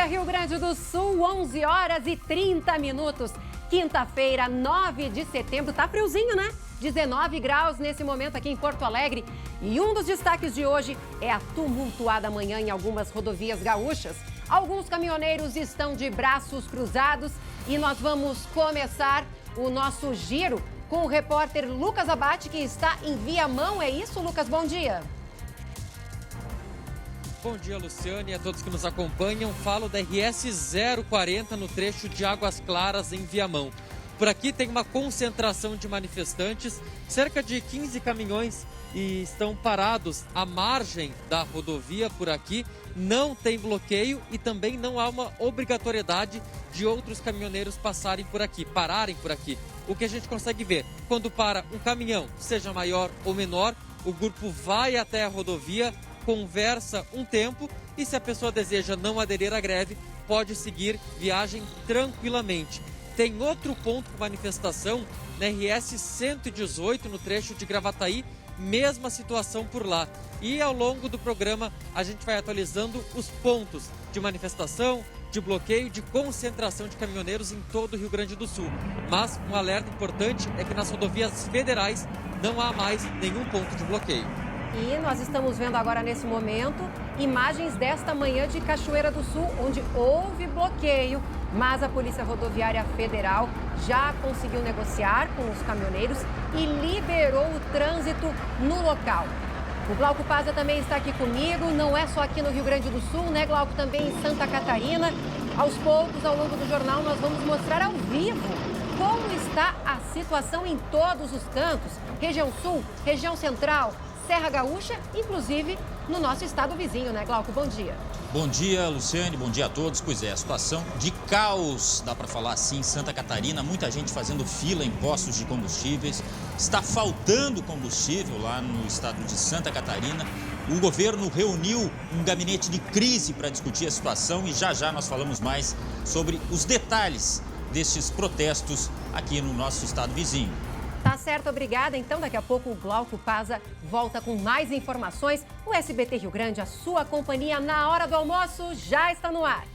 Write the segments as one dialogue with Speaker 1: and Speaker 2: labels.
Speaker 1: Rio Grande do Sul, 11 horas e 30 minutos. Quinta-feira, 9 de setembro. Tá friozinho, né? 19 graus nesse momento aqui em Porto Alegre. E um dos destaques de hoje é a tumultuada manhã em algumas rodovias gaúchas. Alguns caminhoneiros estão de braços cruzados e nós vamos começar o nosso giro com o repórter Lucas Abate, que está em Viamão. É isso, Lucas? Bom dia.
Speaker 2: Bom dia, Luciane, e a todos que nos acompanham. Falo da RS 040 no trecho de Águas Claras, em Viamão. Por aqui tem uma concentração de manifestantes, cerca de 15 caminhões e estão parados à margem da rodovia por aqui. Não tem bloqueio e também não há uma obrigatoriedade de outros caminhoneiros pararem por aqui. O que a gente consegue ver, quando para um caminhão, seja maior ou menor, o grupo vai até a rodovia, conversa um tempo e, se a pessoa deseja não aderir à greve, pode seguir viagem tranquilamente. Tem outro ponto com manifestação na RS 118, no trecho de Gravataí, mesma situação por lá. E ao longo do programa a gente vai atualizando os pontos de manifestação, de bloqueio, de concentração de caminhoneiros em todo o Rio Grande do Sul. Mas um alerta importante é que nas rodovias federais não há mais nenhum ponto de bloqueio.
Speaker 1: E nós estamos vendo agora, nesse momento, imagens desta manhã de Cachoeira do Sul, onde houve bloqueio, mas a Polícia Rodoviária Federal já conseguiu negociar com os caminhoneiros e liberou o trânsito no local. O Glauco Paza também está aqui comigo, não é só aqui no Rio Grande do Sul, né, Glauco? Também em Santa Catarina. Aos poucos, ao longo do jornal, nós vamos mostrar ao vivo como está a situação em todos os cantos. Região Sul, região Central, Serra Gaúcha, inclusive no nosso estado vizinho, né, Glauco? Bom dia.
Speaker 3: Bom dia, Luciane, bom dia a todos. Pois é, a situação de caos, dá para falar assim, em Santa Catarina. Muita gente fazendo fila em postos de combustíveis. Está faltando combustível lá no estado de Santa Catarina. O governo reuniu um gabinete de crise para discutir a situação e já nós falamos mais sobre os detalhes destes protestos aqui no nosso estado vizinho.
Speaker 1: Tá certo, obrigada. Então, daqui a pouco o Glauco Paza volta com mais informações. O SBT Rio Grande, a sua companhia na hora do almoço, já está no ar.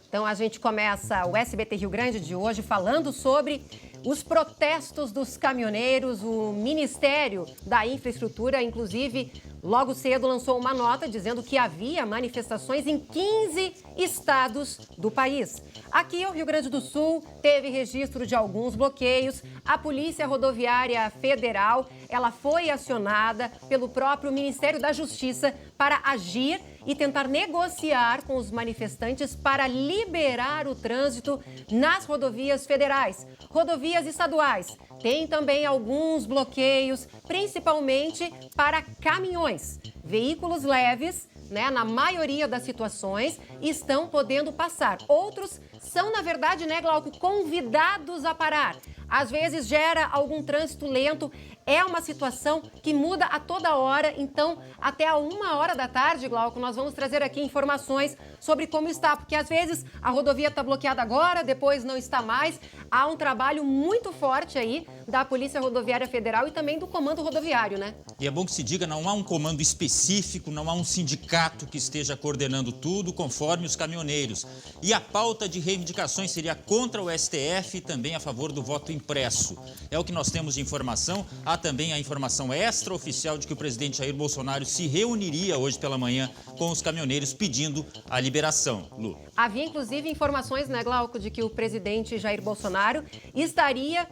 Speaker 1: Então, a gente começa o SBT Rio Grande de hoje falando sobre os protestos dos caminhoneiros. O Ministério da Infraestrutura, inclusive, logo cedo lançou uma nota dizendo que havia manifestações em 15 estados do país. Aqui, o Rio Grande do Sul teve registro de alguns bloqueios. A Polícia Rodoviária Federal, ela foi acionada pelo próprio Ministério da Justiça para agir e tentar negociar com os manifestantes para liberar o trânsito nas rodovias federais. Rodovias estaduais tem também alguns bloqueios, principalmente para caminhões. Veículos leves, né, na maioria das situações, estão podendo passar. Outros são, na verdade, né, Glauco, convidados a parar. Às vezes gera algum trânsito lento. É uma situação que muda a toda hora. Então, até a 1h da tarde, Glauco, nós vamos trazer aqui informações sobre como está. Porque às vezes a rodovia está bloqueada agora, depois não está mais. Há um trabalho muito forte aí da Polícia Rodoviária Federal e também do Comando Rodoviário, né?
Speaker 3: E é bom que se diga, não há um comando específico, não há um sindicato que esteja coordenando tudo conforme os caminhoneiros. E a pauta de reivindicações seria contra o STF e também a favor do voto impresso. É o que nós temos de informação. Há também a informação extraoficial de que o presidente Jair Bolsonaro se reuniria hoje pela manhã com os caminhoneiros pedindo a liberação. Lu.
Speaker 1: Havia, inclusive, informações, né, Glauco, de que o presidente Jair Bolsonaro estaria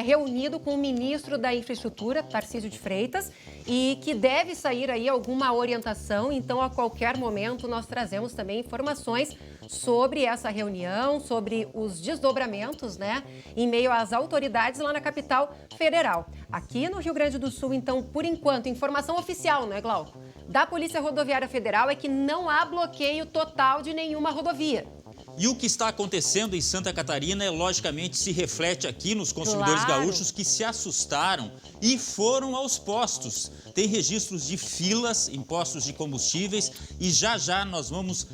Speaker 1: reunido com o ministro da Infraestrutura, Tarcísio de Freitas, e que deve sair aí alguma orientação. Então, a qualquer momento, nós trazemos também informações sobre essa reunião, sobre os desdobramentos, né, em meio às autoridades lá na capital federal. Aqui no Rio Grande do Sul, então, por enquanto, informação oficial, né, Glauco, da Polícia Rodoviária Federal é que não há bloqueio total de nenhuma rodovia.
Speaker 3: E o que está acontecendo em Santa Catarina, logicamente, se reflete aqui nos consumidores gaúchos que se assustaram e foram aos postos. Tem registros de filas em postos de combustíveis e já nós vamos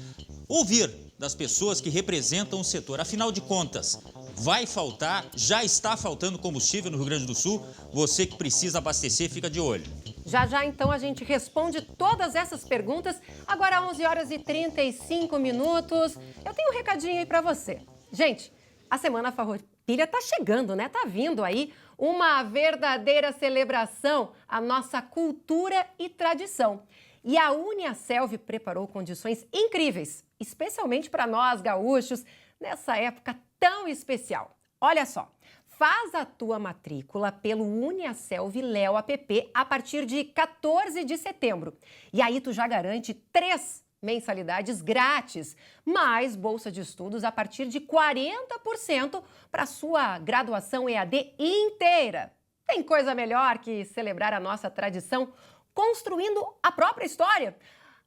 Speaker 3: ouvir das pessoas que representam o setor. Afinal de contas, vai faltar, já está faltando combustível no Rio Grande do Sul. Você que precisa abastecer, fica de olho.
Speaker 1: Já, então, a gente responde todas essas perguntas. Agora, 11h35. Eu tenho um recadinho aí para você. Gente, a Semana Farroupilha tá chegando, né? Tá vindo aí uma verdadeira celebração à nossa cultura e tradição. E a Uniaselv preparou condições incríveis, especialmente para nós, gaúchos, nessa época tão especial. Olha só, faz a tua matrícula pelo Uniaselv Léo App a partir de 14 de setembro. E aí tu já garante 3 mensalidades grátis, mais bolsa de estudos a partir de 40% para sua graduação EAD inteira. Tem coisa melhor que celebrar a nossa tradição construindo a própria história?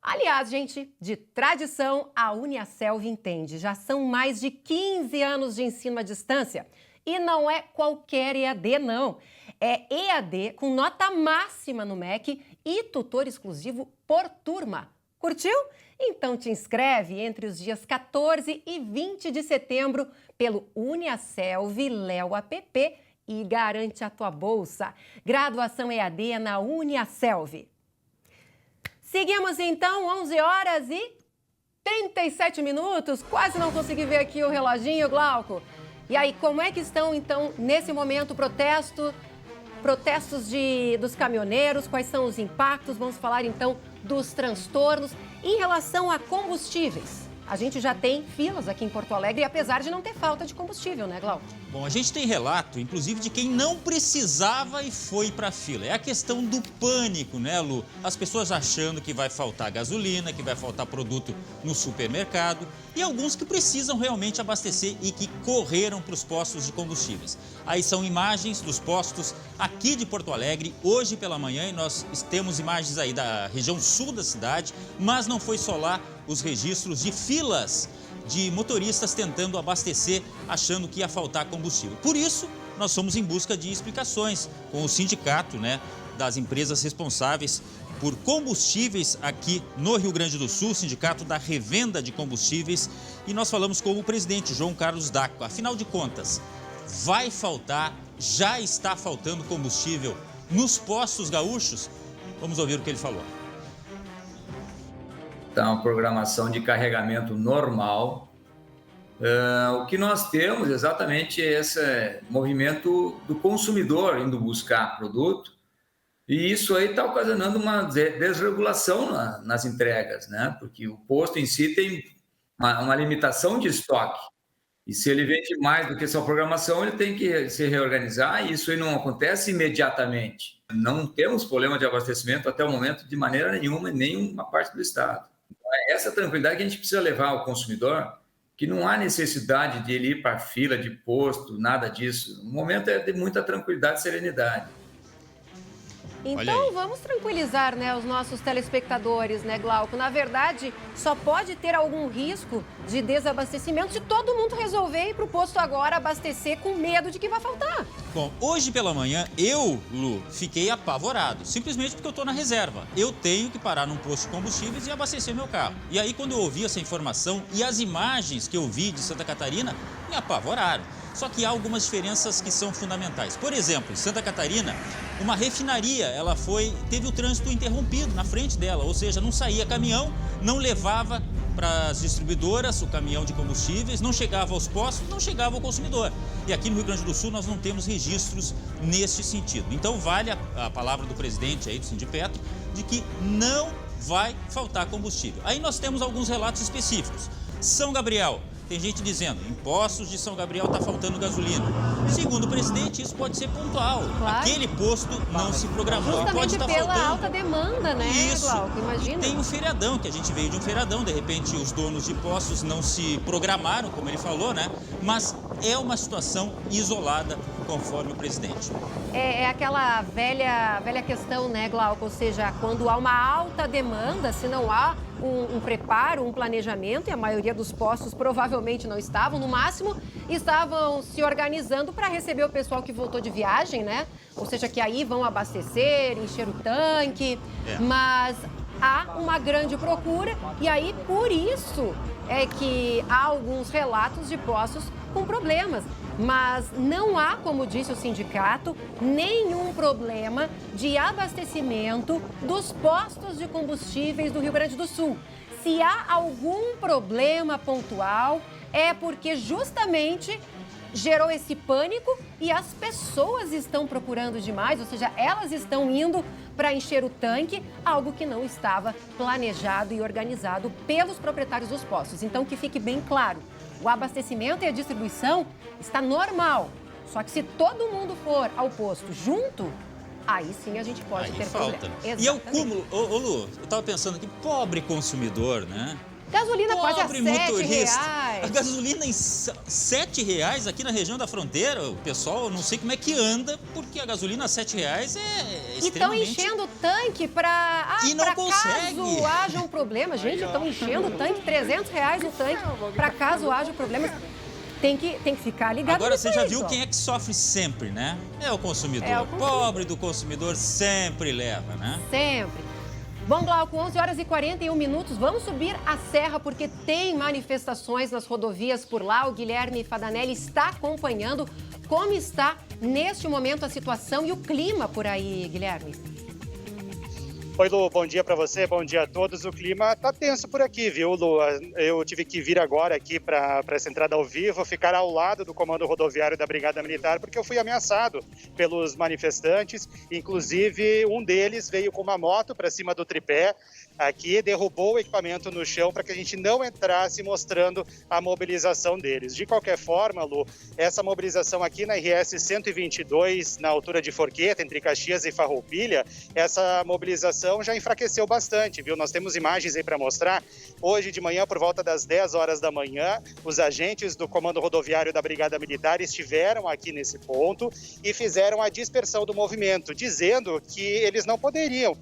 Speaker 1: Aliás, gente, de tradição, a Uniaselv entende. Já são mais de 15 anos de ensino à distância. E não é qualquer EAD, não. É EAD com nota máxima no MEC e tutor exclusivo por turma. Curtiu? Então te inscreve entre os dias 14 e 20 de setembro pelo Uniaselv Léo App e garante a tua bolsa. Graduação EAD na Uniaselv. Seguimos então, 11h37. Quase não consegui ver aqui o reloginho, Glauco. E aí, como é que estão então, nesse momento, protestos dos caminhoneiros? Quais são os impactos? Vamos falar então dos transtornos. Em relação a combustíveis, a gente já tem filas aqui em Porto Alegre, apesar de não ter falta de combustível, né, Glauco?
Speaker 3: Bom, a gente tem relato, inclusive, de quem não precisava e foi para a fila. É a questão do pânico, né, Lu? As pessoas achando que vai faltar gasolina, que vai faltar produto no supermercado e alguns que precisam realmente abastecer e que correram para os postos de combustíveis. Aí são imagens dos postos aqui de Porto Alegre, hoje pela manhã, e nós temos imagens aí da região sul da cidade, mas não foi só lá os registros de filas de motoristas tentando abastecer, achando que ia faltar combustível. Por isso, nós fomos em busca de explicações com o sindicato, né, das empresas responsáveis por combustíveis aqui no Rio Grande do Sul, Sindicato da Revenda de Combustíveis, e nós falamos com o presidente João Carlos Daco. Afinal de contas, vai faltar, já está faltando combustível nos postos gaúchos? Vamos ouvir o que ele falou.
Speaker 4: Então, a programação de carregamento normal. O que nós temos exatamente é esse movimento do consumidor indo buscar produto, e isso aí está ocasionando uma desregulação nas entregas, né? Porque o posto em si tem uma limitação de estoque, e se ele vende mais do que sua programação, ele tem que se reorganizar, e isso aí não acontece imediatamente. Não temos problema de abastecimento até o momento de maneira nenhuma em nenhuma parte do estado. É essa tranquilidade que a gente precisa levar ao consumidor, que não há necessidade de ele ir para a fila de posto, nada disso. O momento é de muita tranquilidade e serenidade.
Speaker 1: Então vamos tranquilizar, né, os nossos telespectadores, né, Glauco? Na verdade, só pode ter algum risco de desabastecimento se todo mundo resolver ir para o posto agora abastecer com medo de que vai faltar.
Speaker 3: Bom, hoje pela manhã, Lu, fiquei apavorado, simplesmente porque eu estou na reserva. Eu tenho que parar num posto de combustíveis e abastecer meu carro. E aí, quando eu ouvi essa informação e as imagens que eu vi de Santa Catarina, me apavoraram. Só que há algumas diferenças que são fundamentais. Por exemplo, em Santa Catarina, uma refinaria, teve o trânsito interrompido na frente dela, ou seja, não saía caminhão, não levava para as distribuidoras o caminhão de combustíveis, não chegava aos postos, não chegava ao consumidor. E aqui no Rio Grande do Sul nós não temos registros neste sentido. Então vale a palavra do presidente aí do Sindipetro de que não vai faltar combustível. Aí nós temos alguns relatos específicos. São Gabriel. Tem gente dizendo, em postos de São Gabriel está faltando gasolina. Segundo o presidente, isso pode ser pontual. Claro. Aquele posto não se programou.
Speaker 1: Justamente
Speaker 3: pode estar
Speaker 1: pela
Speaker 3: faltando.
Speaker 1: Alta demanda, né,
Speaker 3: Isso.
Speaker 1: Glauco? Imagina.
Speaker 3: E tem um feriadão, que a gente veio de um feriadão. De repente, os donos de postos não se programaram, como ele falou, né? Mas é uma situação isolada, conforme o presidente.
Speaker 1: É aquela velha questão, né, Glauco? Ou seja, quando há uma alta demanda, se não há um preparo, um planejamento, e a maioria dos postos provavelmente não estavam, no máximo estavam se organizando para receber o pessoal que voltou de viagem, né? Ou seja, que aí vão abastecer, encher o tanque, mas há uma grande procura e aí por isso é que há alguns relatos de postos com problemas. mas não há, como disse o sindicato, nenhum problema de abastecimento dos postos de combustíveis do Rio Grande do Sul. Se há algum problema pontual, é porque justamente gerou esse pânico e as pessoas estão procurando demais, ou seja, elas estão indo para encher o tanque, algo que não estava planejado e organizado pelos proprietários dos postos. Então, que fique bem claro, o abastecimento e a distribuição está normal, só que se todo mundo for ao posto junto, aí sim a gente pode ter
Speaker 3: falta.
Speaker 1: problema.
Speaker 3: E é o cúmulo, ô Lu, eu estava pensando aqui, pobre consumidor, né?
Speaker 1: Gasolina quase a
Speaker 3: Pobre
Speaker 1: R$7.
Speaker 3: motorista. A gasolina em R$7 aqui na região da fronteira, o pessoal não sei como é que anda, porque a gasolina a R$7 é extremamente...
Speaker 1: E estão enchendo o tanque para
Speaker 3: E não consegue.
Speaker 1: caso haja um problema. Gente, estão enchendo o tanque, R$300 o tanque, para caso haja um problema. Tem que ficar ligado.
Speaker 3: Agora você já
Speaker 1: nisso,
Speaker 3: viu
Speaker 1: ó.
Speaker 3: quem é que sofre sempre, né? É o consumidor.
Speaker 1: É o consumidor.
Speaker 3: Pobre do consumidor sempre leva, né?
Speaker 1: Sempre. Bom, Glauco, 11h41, vamos subir a serra porque tem manifestações nas rodovias por lá. O Guilherme Fadanelli está acompanhando como está neste momento a situação e o clima por aí, Guilherme.
Speaker 5: Oi, Lu, bom dia para você, bom dia a todos. O clima tá tenso por aqui, viu, Lu? Eu tive que vir agora aqui para essa entrada ao vivo, ficar ao lado do comando rodoviário da Brigada Militar, porque eu fui ameaçado pelos manifestantes. Inclusive, um deles veio com uma moto para cima do tripé aqui, derrubou o equipamento no chão para que a gente não entrasse mostrando a mobilização deles. De qualquer forma, Lu, essa mobilização aqui na RS 122, na altura de Forqueta, entre Caxias e Farroupilha, essa mobilização já enfraqueceu bastante, viu? Nós temos imagens aí para mostrar. Hoje de manhã, por volta das 10 horas da manhã, os agentes do Comando Rodoviário da Brigada Militar estiveram aqui nesse ponto e fizeram a dispersão do movimento, dizendo que eles não poderiam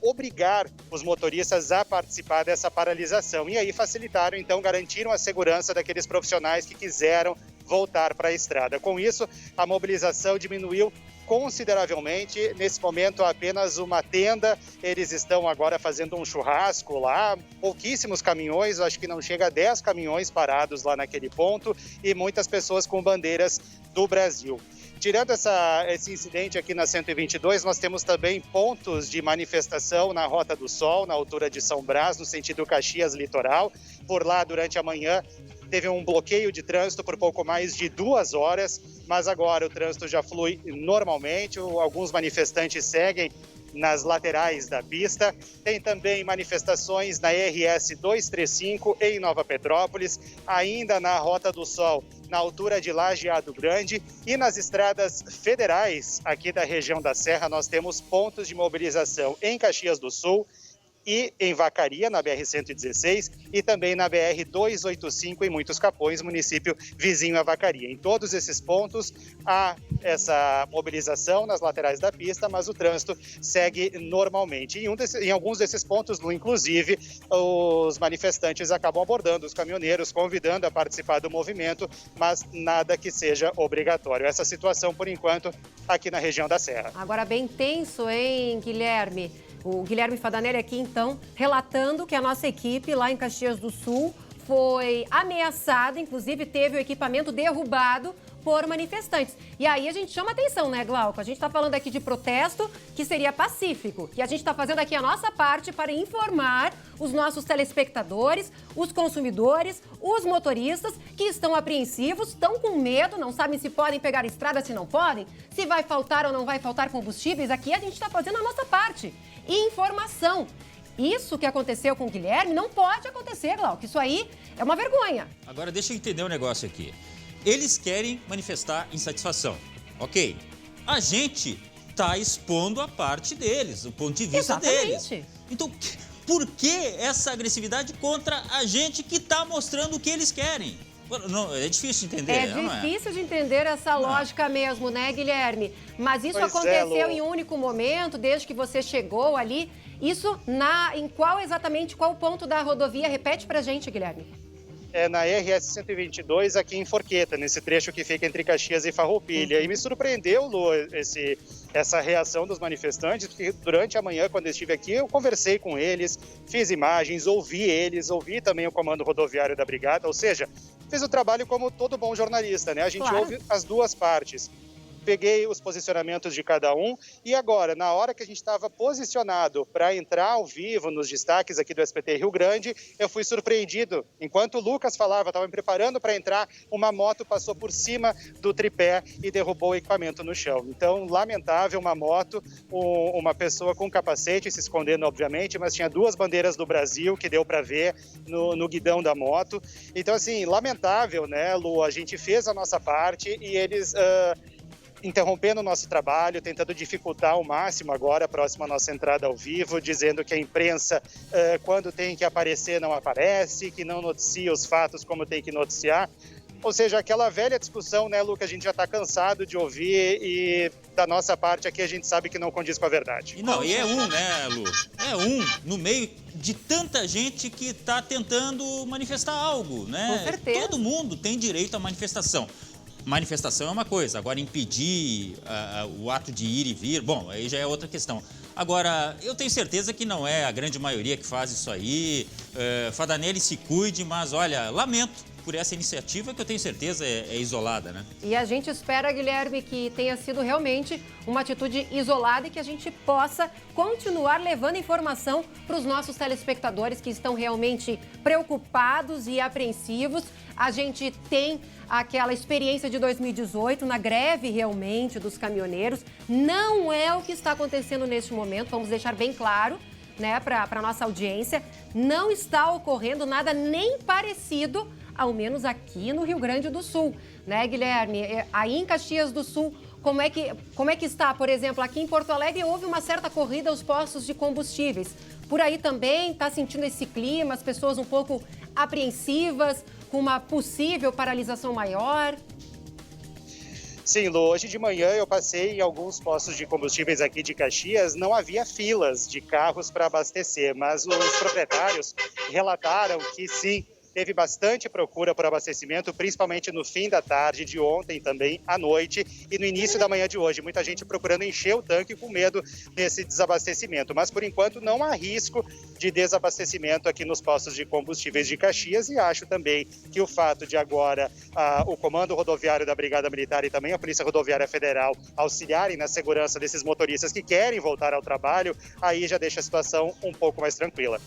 Speaker 5: obrigar os motoristas a participar dessa paralisação. E aí facilitaram, então, garantiram a segurança daqueles profissionais que quiseram voltar para a estrada. Com isso, a mobilização diminuiu consideravelmente. Nesse momento, apenas uma tenda. Eles estão agora fazendo um churrasco lá. Pouquíssimos caminhões, acho que não chega a 10 caminhões parados lá naquele ponto e muitas pessoas com bandeiras do Brasil. Tirando esse incidente aqui na 122, nós temos também pontos de manifestação na Rota do Sol, na altura de São Brás, no sentido Caxias Litoral. Por lá, durante a manhã, teve um bloqueio de trânsito por pouco mais de 2 horas, mas agora o trânsito já flui normalmente. Alguns manifestantes seguem nas laterais da pista. Tem também manifestações na RS 235 em Nova Petrópolis, ainda na Rota do Sol, na altura de Lajeado Grande, e nas estradas federais aqui da região da Serra nós temos pontos de mobilização em Caxias do Sul e em Vacaria, na BR-116, e também na BR-285 em Muitos Capões, município vizinho a Vacaria. Em todos esses pontos há essa mobilização nas laterais da pista, mas o trânsito segue normalmente. Em alguns desses pontos, inclusive, os manifestantes acabam abordando os caminhoneiros, convidando a participar do movimento, mas nada que seja obrigatório. Essa situação, por enquanto, aqui na região da Serra.
Speaker 1: Agora bem tenso, hein, Guilherme? O Guilherme Fadanelli aqui, então, relatando que a nossa equipe lá em Caxias do Sul foi ameaçada, inclusive teve o equipamento derrubado por manifestantes. E aí a gente chama atenção, né, Glauco? A gente está falando aqui de protesto que seria pacífico. E a gente está fazendo aqui a nossa parte para informar os nossos telespectadores, os consumidores, os motoristas que estão apreensivos, estão com medo, não sabem se podem pegar a estrada, se não podem, se vai faltar ou não vai faltar combustíveis. Aqui a gente está fazendo a nossa parte. E informação. Isso que aconteceu com o Guilherme não pode acontecer, Glauco. Isso aí é uma vergonha.
Speaker 3: Agora deixa eu entender um negócio aqui. Eles querem manifestar insatisfação, ok? A gente está expondo a parte deles, o ponto de vista deles. Então, por que essa agressividade contra a gente que está mostrando o que eles querem? Não, é difícil de entender.
Speaker 1: É difícil de entender essa lógica mesmo, né, Guilherme? Mas isso aconteceu em um único momento, desde que você chegou ali. Isso em qual ponto da rodovia? Repete pra gente, Guilherme.
Speaker 5: É na RS 122 aqui em Forqueta, nesse trecho que fica entre Caxias e Farroupilha. E me surpreendeu, Lu, essa reação dos manifestantes, porque durante a manhã, quando eu estive aqui, eu conversei com eles, fiz imagens, ouvi também o Comando Rodoviário da Brigada, ou seja, fiz o trabalho como todo bom jornalista, né? A gente
Speaker 1: Claro.
Speaker 5: ouve as duas partes. Peguei os posicionamentos de cada um e agora, na hora que a gente estava posicionado para entrar ao vivo nos destaques aqui do SBT Rio Grande, eu fui surpreendido. Enquanto o Lucas falava, estava me preparando para entrar, uma moto passou por cima do tripé e derrubou o equipamento no chão. Então, lamentável, uma moto, uma pessoa com capacete, se escondendo, obviamente, mas tinha 2 bandeiras do Brasil que deu para ver no guidão da moto. Então, assim, lamentável, né, Lu? A gente fez a nossa parte e eles... interrompendo o nosso trabalho, tentando dificultar ao máximo agora, próximo à nossa entrada ao vivo, dizendo que a imprensa, quando tem que aparecer, não aparece, que não noticia os fatos como tem que noticiar. Ou seja, aquela velha discussão, né, Lu, que a gente já está cansado de ouvir e da nossa parte aqui a gente sabe que não condiz com a verdade.
Speaker 3: E é né, Lu? É no meio de tanta gente que está tentando manifestar algo, né?
Speaker 1: Com certeza.
Speaker 3: Todo mundo tem direito à manifestação. Manifestação é uma coisa, agora impedir o ato de ir e vir, bom, aí já é outra questão. Agora, eu tenho certeza que não é a grande maioria que faz isso aí, Fadanelli se cuide, mas olha, lamento por essa iniciativa que eu tenho certeza é isolada, né?
Speaker 1: E a gente espera, Guilherme, que tenha sido realmente uma atitude isolada e que a gente possa continuar levando informação para os nossos telespectadores que estão realmente preocupados e apreensivos. A gente tem aquela experiência de 2018 na greve realmente dos caminhoneiros. Não é o que está acontecendo neste momento, vamos deixar bem claro, né, para a nossa audiência. Não está ocorrendo nada nem parecido, ao menos aqui no Rio Grande do Sul, né, Guilherme? Aí em Caxias do Sul, como é que está? Por exemplo, aqui em Porto Alegre houve uma certa corrida aos postos de combustíveis. Por aí também está sentindo esse clima, as pessoas um pouco apreensivas, com uma possível paralisação maior?
Speaker 5: Sim, Lu, hoje de manhã eu passei em alguns postos de combustíveis aqui de Caxias, não havia filas de carros para abastecer, mas os proprietários relataram que sim, teve bastante procura por abastecimento, principalmente no fim da tarde de ontem, também à noite e no início da manhã de hoje. Muita gente procurando encher o tanque com medo desse desabastecimento. Mas, por enquanto, não há risco de desabastecimento aqui nos postos de combustíveis de Caxias. E acho também que o fato de agora o Comando Rodoviário da Brigada Militar e também a Polícia Rodoviária Federal auxiliarem na segurança desses motoristas que querem voltar ao trabalho, aí já deixa a situação um pouco mais tranquila.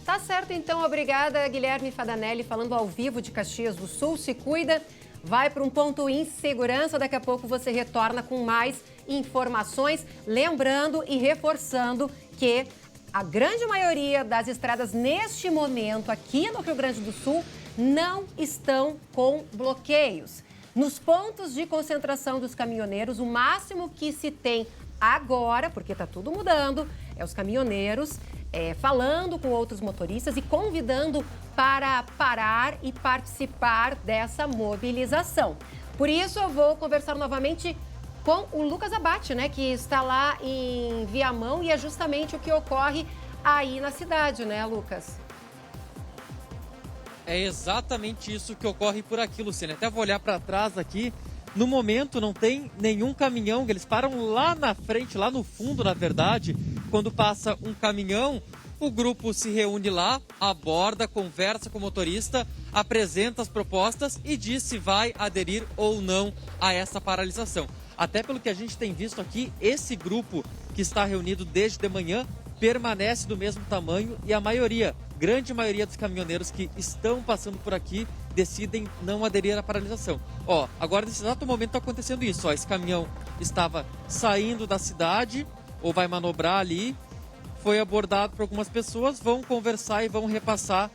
Speaker 1: Tá certo, então. Obrigada, Guilherme Fadanelli, falando ao vivo de Caxias do Sul. Se cuida, vai para um ponto em segurança. Daqui a pouco você retorna com mais informações. Lembrando e reforçando que a grande maioria das estradas neste momento aqui no Rio Grande do Sul não estão com bloqueios. Nos pontos de concentração dos caminhoneiros, o máximo que se tem agora, porque está tudo mudando, é os caminhoneiros falando com outros motoristas e convidando para parar e participar dessa mobilização. Por isso, eu vou conversar novamente com o Lucas Abate, né, que está lá em Viamão, e é justamente o que ocorre aí na cidade, né, Lucas?
Speaker 2: É exatamente isso que ocorre por aqui, Luciane. Até vou olhar para trás aqui. No momento não tem nenhum caminhão, eles param lá na frente, lá no fundo, na verdade. Quando passa um caminhão, o grupo se reúne lá, aborda, conversa com o motorista, apresenta as propostas e diz se vai aderir ou não a essa paralisação. Até pelo que a gente tem visto aqui, esse grupo que está reunido desde de manhã permanece do mesmo tamanho e a grande maioria dos caminhoneiros que estão passando por aqui decidem não aderir à paralisação. Agora nesse exato momento está acontecendo isso. Esse caminhão estava saindo da cidade ou vai manobrar ali, foi abordado por algumas pessoas, vão conversar e vão repassar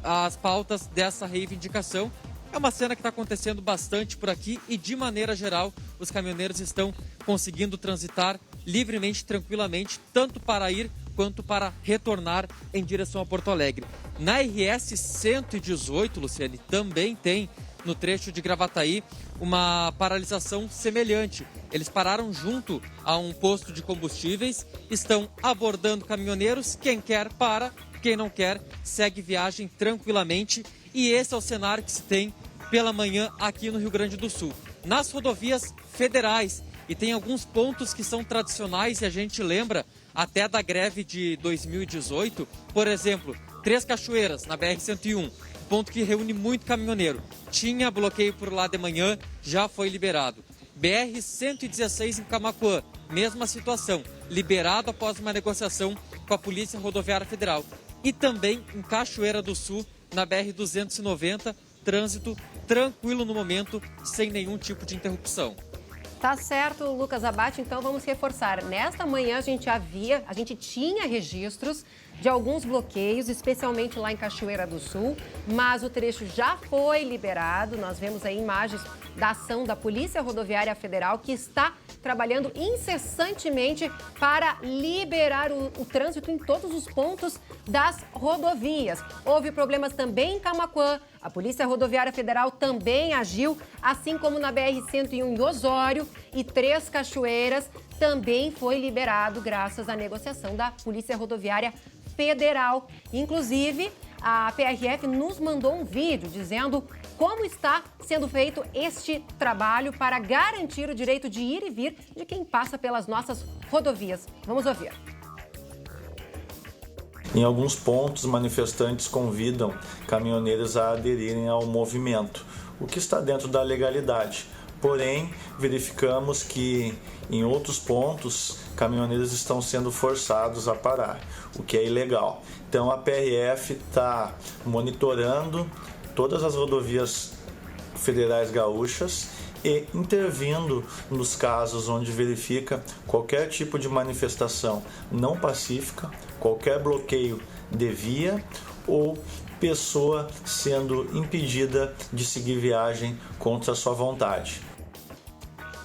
Speaker 2: as pautas dessa reivindicação. É uma cena que está acontecendo bastante por aqui e, de maneira geral, os caminhoneiros estão conseguindo transitar livremente, tranquilamente, tanto para ir quanto para retornar em direção a Porto Alegre. Na RS 118, Luciane, também tem, no trecho de Gravataí, uma paralisação semelhante. Eles pararam junto a um posto de combustíveis, estão abordando caminhoneiros, quem quer para, quem não quer segue viagem tranquilamente. E esse é o cenário que se tem pela manhã aqui no Rio Grande do Sul. Nas rodovias federais, e tem alguns pontos que são tradicionais e a gente lembra até da greve de 2018, por exemplo, Três Cachoeiras, na BR-101, ponto que reúne muito caminhoneiro. Tinha bloqueio por lá de manhã, já foi liberado. BR-116 em Camaquã, mesma situação, liberado após uma negociação com a Polícia Rodoviária Federal. E também em Cachoeira do Sul, na BR-290, trânsito tranquilo no momento, sem nenhum tipo de interrupção.
Speaker 1: Tá certo, Lucas Abate, então vamos reforçar. Nesta manhã a gente tinha registros de alguns bloqueios, especialmente lá em Cachoeira do Sul, mas o trecho já foi liberado. Nós vemos aí imagens da ação da Polícia Rodoviária Federal, que está trabalhando incessantemente para liberar o trânsito em todos os pontos das rodovias. Houve problemas também em Camaquã, a Polícia Rodoviária Federal também agiu, assim como na BR-101 em Osório e Três Cachoeiras também foi liberado graças à negociação da Polícia Rodoviária Federal. Inclusive, a PRF nos mandou um vídeo dizendo como está sendo feito este trabalho para garantir o direito de ir e vir de quem passa pelas nossas rodovias. Vamos ouvir.
Speaker 6: Em alguns pontos, manifestantes convidam caminhoneiros a aderirem ao movimento, o que está dentro da legalidade. Porém, verificamos que em outros pontos, caminhoneiros estão sendo forçados a parar, o que é ilegal. Então, a PRF está monitorando todas as rodovias federais gaúchas e intervindo nos casos onde verifica qualquer tipo de manifestação não pacífica, qualquer bloqueio de via ou pessoa sendo impedida de seguir viagem contra a sua vontade.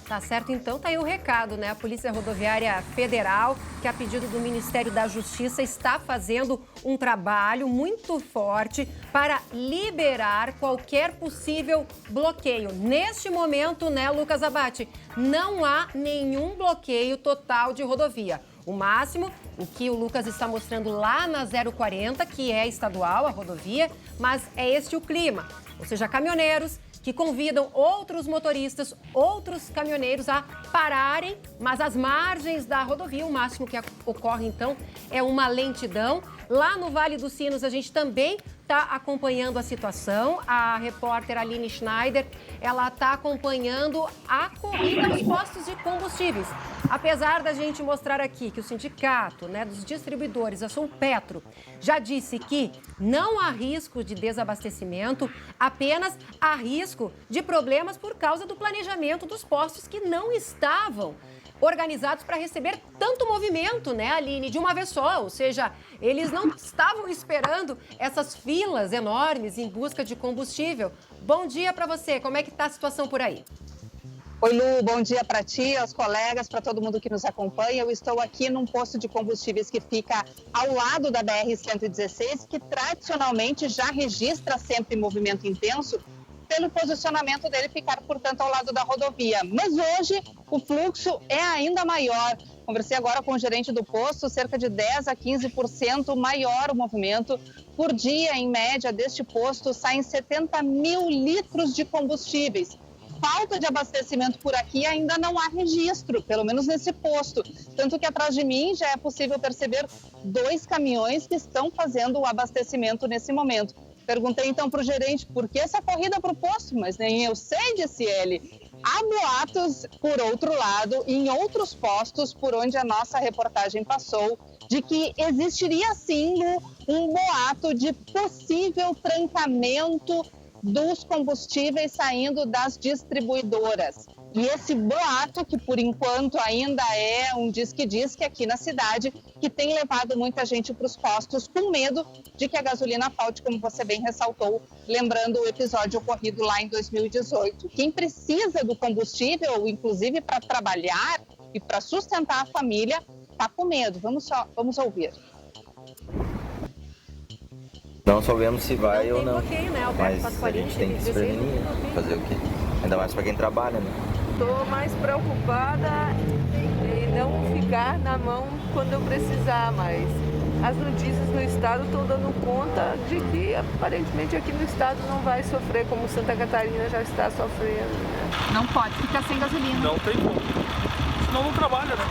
Speaker 1: Tá certo, então tá aí o recado, né? A Polícia Rodoviária Federal, que a pedido do Ministério da Justiça está fazendo um trabalho muito forte para liberar qualquer possível bloqueio. Neste momento, né, Lucas Abate, não há nenhum bloqueio total de rodovia. O máximo, o que o Lucas está mostrando lá na 040, que é estadual, a rodovia, mas é este o clima. Ou seja, caminhoneiros que convidam outros motoristas, outros caminhoneiros a pararem, mas às margens da rodovia, o máximo que ocorre, então, é uma lentidão. Lá no Vale dos Sinos, a gente também está acompanhando a situação. A repórter Aline Schneider, ela está acompanhando a corrida aos postos de combustíveis. Apesar da gente mostrar aqui que o sindicato, né, dos distribuidores, a Sulpetro, já disse que não há risco de desabastecimento, apenas há risco de problemas por causa do planejamento dos postos que não estavam organizados para receber tanto movimento, né, Aline, de uma vez só. Ou seja, eles não estavam esperando essas filas enormes em busca de combustível. Bom dia para você, como é que está a situação por aí?
Speaker 7: Oi, Lu, bom dia para ti, aos colegas, para todo mundo que nos acompanha. Eu estou aqui num posto de combustíveis que fica ao lado da BR-116, que tradicionalmente já registra sempre movimento intenso, pelo posicionamento dele ficar, portanto, ao lado da rodovia. Mas hoje o fluxo é ainda maior. Conversei agora com o gerente do posto, cerca de 10% a 15% maior o movimento. Por dia, em média, deste posto saem 70 mil litros de combustíveis. Falta de abastecimento por aqui ainda não há registro, pelo menos nesse posto. Tanto que atrás de mim já é possível perceber 2 caminhões que estão fazendo o abastecimento nesse momento. Perguntei então para o gerente por que essa corrida para o posto, mas nem eu sei, disse ele. Há boatos, por outro lado, em outros postos por onde a nossa reportagem passou, de que existiria sim um boato de possível trancamento dos combustíveis saindo das distribuidoras. E esse boato, que por enquanto ainda é um diz-que-diz-que aqui na cidade, que tem levado muita gente para os postos com medo de que a gasolina falte, como você bem ressaltou, lembrando o episódio ocorrido lá em 2018. Quem precisa do combustível, inclusive para trabalhar e para sustentar a família, está com medo. Vamos ouvir.
Speaker 8: Não sabemos se vai ou não,
Speaker 1: bloqueio, né?
Speaker 8: mas a gente tem que se prevenir, fazer o quê? Ainda mais para quem trabalha, né?
Speaker 9: Estou mais preocupada em não ficar na mão quando eu precisar, mas as notícias no estado estão dando conta de que aparentemente aqui no estado não vai sofrer como Santa Catarina já está sofrendo. Né?
Speaker 10: Não pode ficar sem gasolina.
Speaker 11: Não tem como, senão não trabalha, né?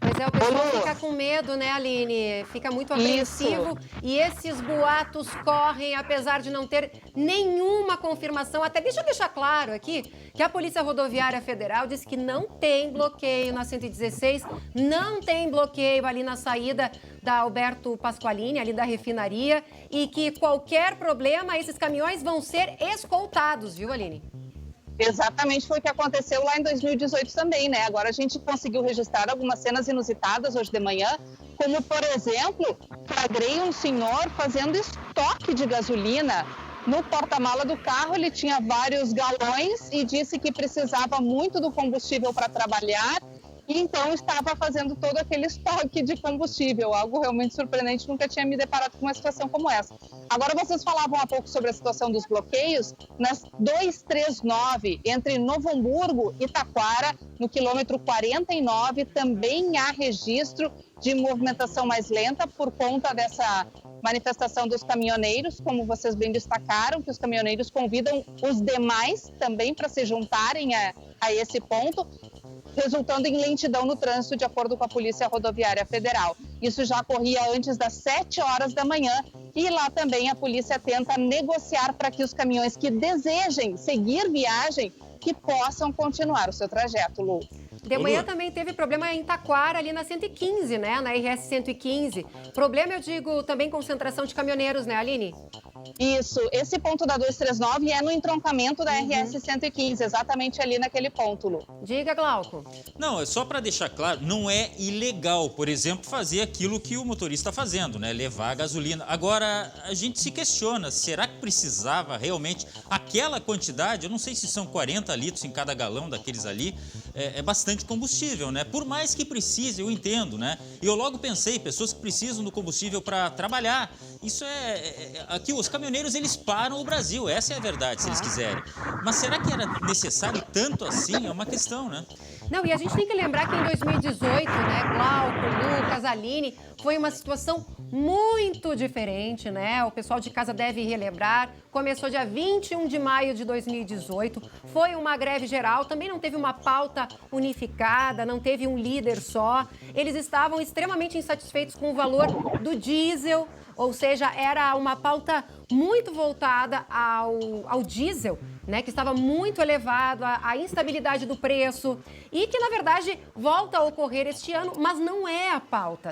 Speaker 1: Pois Pois é, o pessoal fica com medo, né, Aline? Fica muito apreensivo. E esses boatos correm, apesar de não ter nenhuma confirmação. Até deixa eu deixar claro aqui que a Polícia Rodoviária Federal disse que não tem bloqueio na 116, não tem bloqueio ali na saída da Alberto Pasqualini, ali da refinaria, e que qualquer problema, esses caminhões vão ser escoltados, viu, Aline?
Speaker 7: Exatamente, foi o que aconteceu lá em 2018 também, né? Agora a gente conseguiu registrar algumas cenas inusitadas hoje de manhã, como, por exemplo, flagrei um senhor fazendo estoque de gasolina no porta-mala do carro. Ele tinha vários galões e disse que precisava muito do combustível para trabalhar, e então estava fazendo todo aquele estoque de combustível, algo realmente surpreendente, nunca tinha me deparado com uma situação como essa. Agora, vocês falavam há pouco sobre a situação dos bloqueios, nas 239, entre Novo Hamburgo e Taquara, no quilômetro 49, também há registro de movimentação mais lenta por conta dessa manifestação dos caminhoneiros, como vocês bem destacaram, que os caminhoneiros convidam os demais também para se juntarem a esse ponto, resultando em lentidão no trânsito, de acordo com a Polícia Rodoviária Federal. Isso já ocorria antes das 7 horas da manhã, e lá também a polícia tenta negociar para que os caminhões que desejem seguir viagem, que possam continuar o seu trajeto, Lu.
Speaker 1: De manhã também teve problema em Taquara, ali na 115, né? Na RS 115. Problema, eu digo, também concentração de caminhoneiros, né, Aline?
Speaker 7: Isso, esse ponto da 239 é no entroncamento da RS 115, exatamente ali naquele ponto, Lu.
Speaker 1: Diga, Glauco.
Speaker 3: Não, é só para deixar claro, não é ilegal, por exemplo, fazer aquilo que o motorista está fazendo, né? Levar a gasolina. Agora, a gente se questiona, será que precisava realmente aquela quantidade? Eu não sei se são 40 litros em cada galão daqueles ali, é bastante combustível, né? Por mais que precise, eu entendo, né? E eu logo pensei, pessoas que precisam do combustível para trabalhar, isso aqui os caminhoneiros, eles param o Brasil, essa é a verdade, se eles quiserem. Mas será que era necessário tanto assim? É uma questão, né?
Speaker 1: Não, e a gente tem que lembrar que em 2018, né, Glauco, Lucas, Aline, foi uma situação muito diferente, né? O pessoal de casa deve relembrar. Começou dia 21 de maio de 2018, foi uma greve geral, também não teve uma pauta unificada, não teve um líder só. Eles estavam extremamente insatisfeitos com o valor do diesel, ou seja, era uma pauta muito voltada ao diesel, né, que estava muito elevado, a instabilidade do preço, e que, na verdade, volta a ocorrer este ano, mas não é a pauta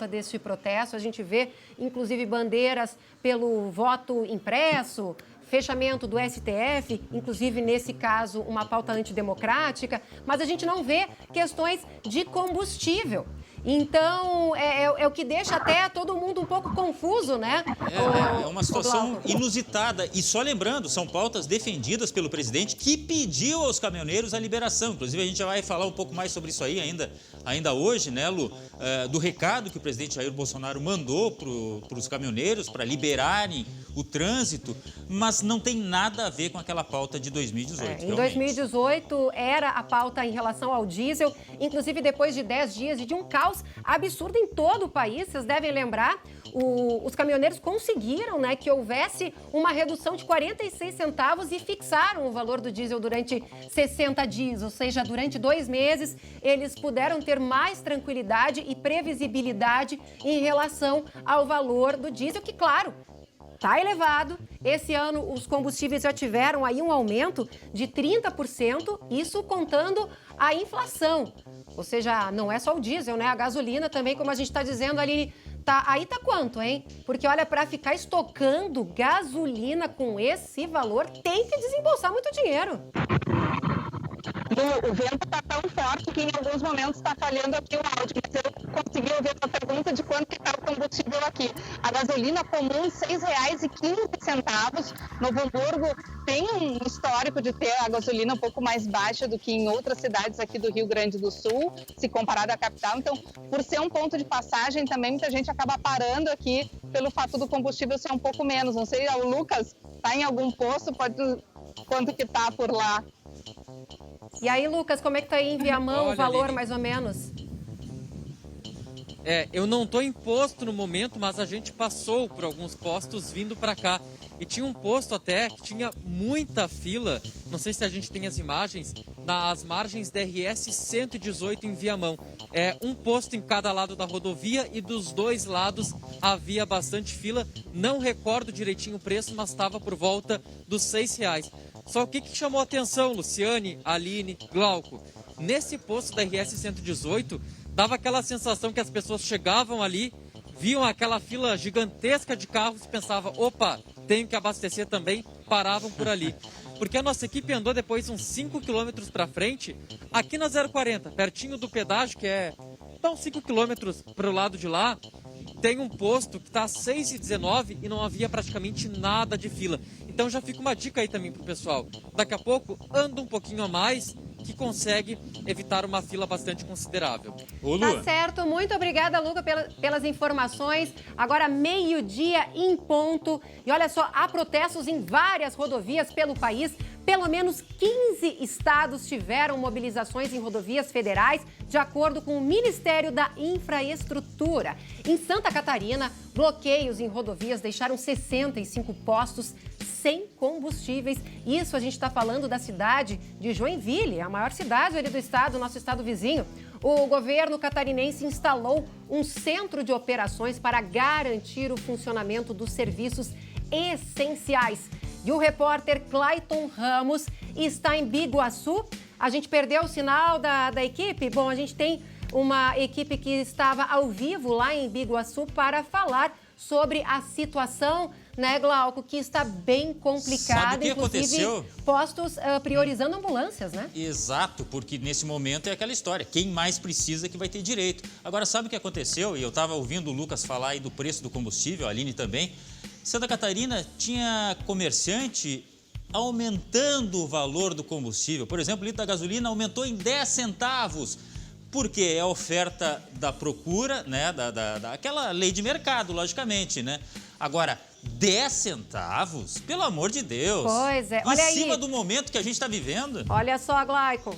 Speaker 1: deste protesto. A gente vê, inclusive, bandeiras pelo voto impresso, fechamento do STF, inclusive, nesse caso, uma pauta antidemocrática, mas a gente não vê questões de combustível. Então, é o que deixa até todo mundo um pouco confuso, né?
Speaker 3: É uma situação inusitada. E só lembrando, são pautas defendidas pelo presidente, que pediu aos caminhoneiros a liberação. Inclusive, a gente já vai falar um pouco mais sobre isso aí ainda hoje, né, Lu? Do recado que o presidente Jair Bolsonaro mandou para os caminhoneiros para liberarem o trânsito, mas não tem nada a ver com aquela pauta de 2018.
Speaker 1: Em 2018, era a pauta em relação ao diesel, inclusive depois de 10 dias e de um caos absurdo em todo o país. Vocês devem lembrar, os caminhoneiros conseguiram, né, que houvesse uma redução de 46 centavos e fixaram o valor do diesel durante 60 dias, ou seja, durante 2 meses, eles puderam ter mais tranquilidade e previsibilidade em relação ao valor do diesel, que, claro, está elevado. Esse ano os combustíveis já tiveram aí um aumento de 30%, isso contando a inflação. Ou seja, não é só o diesel, né? A gasolina também, como a gente está dizendo, Aline, aí tá quanto, hein? Porque, olha, para ficar estocando gasolina com esse valor, tem que desembolsar muito dinheiro.
Speaker 7: O vento está tão forte que em alguns momentos está falhando aqui o áudio, mas eu consegui ouvir a pergunta de quanto está o combustível aqui. A gasolina comum, R$ 6,15. Novo Hamburgo tem um histórico de ter a gasolina um pouco mais baixa do que em outras cidades aqui do Rio Grande do Sul, se comparado à capital. Então, por ser um ponto de passagem, também muita gente acaba parando aqui pelo fato do combustível ser um pouco menos. Não sei, o Lucas está em algum posto, quanto que está por lá?
Speaker 1: E aí, Lucas, como é que tá aí em Viamão o valor, Aline, mais ou menos?
Speaker 2: Eu não tô em posto no momento, mas a gente passou por alguns postos vindo para cá. E tinha um posto até que tinha muita fila, não sei se a gente tem as imagens, nas margens da RS 118 em Viamão. É um posto em cada lado da rodovia e dos dois lados havia bastante fila. Não recordo direitinho o preço, mas estava por volta dos R$6. Só o que chamou a atenção, Luciane, Aline, Glauco? Nesse posto da RS 118, dava aquela sensação que as pessoas chegavam ali, viam aquela fila gigantesca de carros e pensavam, opa, tenho que abastecer também, paravam por ali. Porque a nossa equipe andou depois uns 5 quilômetros para frente, aqui na 040, pertinho do pedágio, que é uns 5 quilômetros para o lado de lá, tem um posto que está a 6,19 e não havia praticamente nada de fila. Então já fica uma dica aí também pro pessoal. Daqui a pouco, anda um pouquinho a mais, que consegue evitar uma fila bastante considerável.
Speaker 3: Ô, Lu.
Speaker 1: Tá certo, muito obrigada, Luca, pelas informações. Agora, meio-dia em ponto. E olha só, há protestos em várias rodovias pelo país. Pelo menos 15 estados tiveram mobilizações em rodovias federais, de acordo com o Ministério da Infraestrutura. Em Santa Catarina, bloqueios em rodovias deixaram 65 postos sem combustíveis. Isso a gente está falando da cidade de Joinville, a maior cidade ali do estado, nosso estado vizinho. O governo catarinense instalou um centro de operações para garantir o funcionamento dos serviços essenciais. E o repórter Clayton Ramos está em Biguaçu. A gente perdeu o sinal da equipe? Bom, a gente tem uma equipe que estava ao vivo lá em Biguaçu para falar sobre a situação, né, Glauco, que está bem complicada.
Speaker 3: Sabe o que
Speaker 1: inclusive,
Speaker 3: aconteceu?
Speaker 1: Postos priorizando ambulâncias, né?
Speaker 3: Exato, porque nesse momento é aquela história, quem mais precisa que vai ter direito. Agora, sabe o que aconteceu? E eu estava ouvindo o Lucas falar aí do preço do combustível, a Aline também. Santa Catarina tinha comerciante aumentando o valor do combustível. Por exemplo, o litro da gasolina aumentou em 10 centavos. Porque é a oferta da procura, né? Aquela lei de mercado, logicamente, né? Agora, 10 centavos? Pelo amor de Deus!
Speaker 1: Pois é, olha aí.
Speaker 3: Em cima do momento que a gente está vivendo.
Speaker 1: Olha só, Glauco.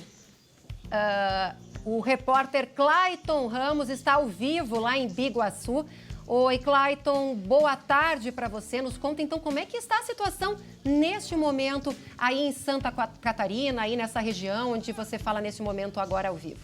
Speaker 1: O repórter Clayton Ramos está ao vivo lá em Biguaçu. Oi, Clayton, boa tarde para você. Nos conta, então, como é que está a situação neste momento aí em Santa Catarina, aí nessa região onde você fala nesse momento agora ao vivo.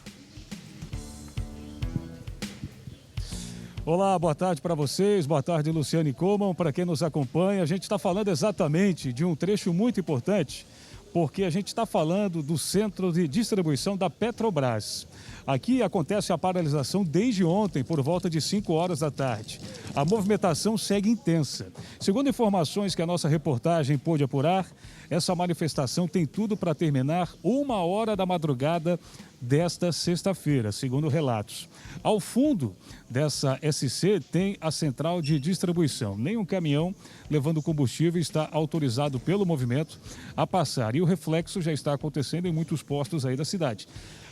Speaker 10: Olá, boa tarde para vocês, boa tarde Luciane Coman, para quem nos acompanha. A gente está falando exatamente de um trecho muito importante, porque a gente está falando do centro de distribuição da Petrobras. Aqui acontece a paralisação desde ontem, por volta de 5 horas da tarde. A movimentação segue intensa. Segundo informações que a nossa reportagem pôde apurar, essa manifestação tem tudo para terminar 1h da madrugada desta sexta-feira, segundo relatos. Ao fundo dessa SC tem a central de distribuição. Nenhum caminhão levando combustível está autorizado pelo movimento a passar. E o reflexo já está acontecendo em muitos postos aí da cidade.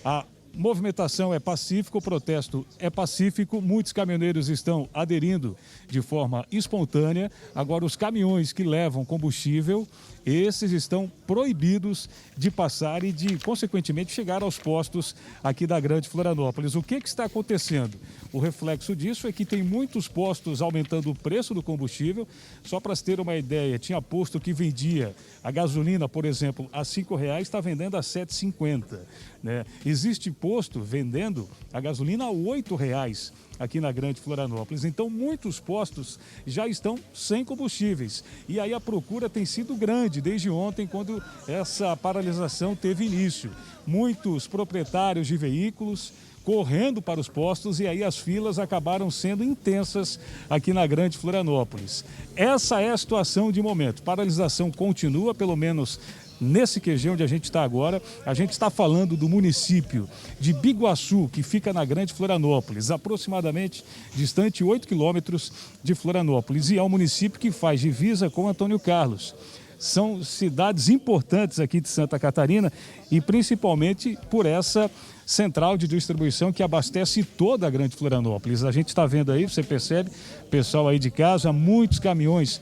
Speaker 10: A movimentação é pacífica, o protesto é pacífico, muitos caminhoneiros estão aderindo de forma espontânea. Agora, os caminhões que levam combustível, esses estão proibidos de passar e de, consequentemente, chegar aos postos aqui da Grande Florianópolis. O que está acontecendo? O reflexo disso é que tem muitos postos aumentando o preço do combustível. Só para se ter uma ideia, tinha posto que vendia a gasolina, por exemplo, a R$ 5,00, está vendendo a R$ 7,50. Né? Existe posto vendendo a gasolina a R$ 8,00 aqui na Grande Florianópolis. Então, muitos postos já estão sem combustíveis. E aí a procura tem sido grande desde ontem, quando essa paralisação teve início. Muitos proprietários de veículos correndo para os postos, e aí as filas acabaram sendo intensas aqui na Grande Florianópolis. Essa é a situação de momento. Paralisação continua, pelo menos nesse QG onde a gente está agora. A gente está falando do município de Biguaçu, que fica na Grande Florianópolis, aproximadamente distante 8 quilômetros de Florianópolis, e é um município que faz divisa com Antônio Carlos. São cidades importantes aqui de Santa Catarina, e principalmente por essa central de distribuição que abastece toda a Grande Florianópolis. A gente está vendo aí, você percebe, pessoal aí de casa, muitos caminhões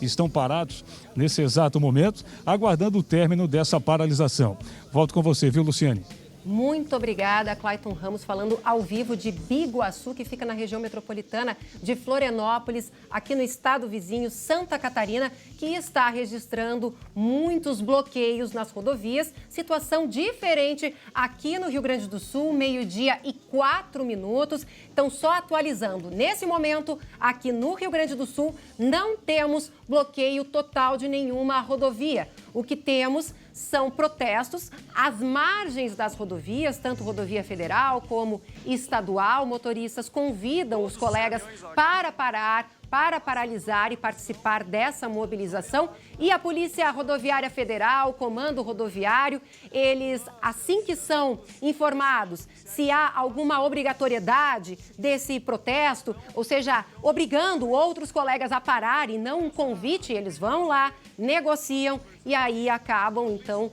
Speaker 10: estão parados nesse exato momento, aguardando o término dessa paralisação. Volto com você, viu, Luciane?
Speaker 1: Muito obrigada, Clayton Ramos, falando ao vivo de Biguaçu, que fica na região metropolitana de Florianópolis, aqui no estado vizinho Santa Catarina, que está registrando muitos bloqueios nas rodovias. Situação diferente aqui no Rio Grande do Sul, 12h04. Então, só atualizando, nesse momento, aqui no Rio Grande do Sul, não temos bloqueio total de nenhuma rodovia. O que temos são protestos às margens das rodovias, tanto rodovia federal como estadual. Motoristas convidam os colegas para parar, para paralisar e participar dessa mobilização. E a Polícia Rodoviária Federal, o Comando Rodoviário, eles, assim que são informados se há alguma obrigatoriedade desse protesto, ou seja, obrigando outros colegas a parar e não um convite, eles vão lá, negociam e aí acabam, então,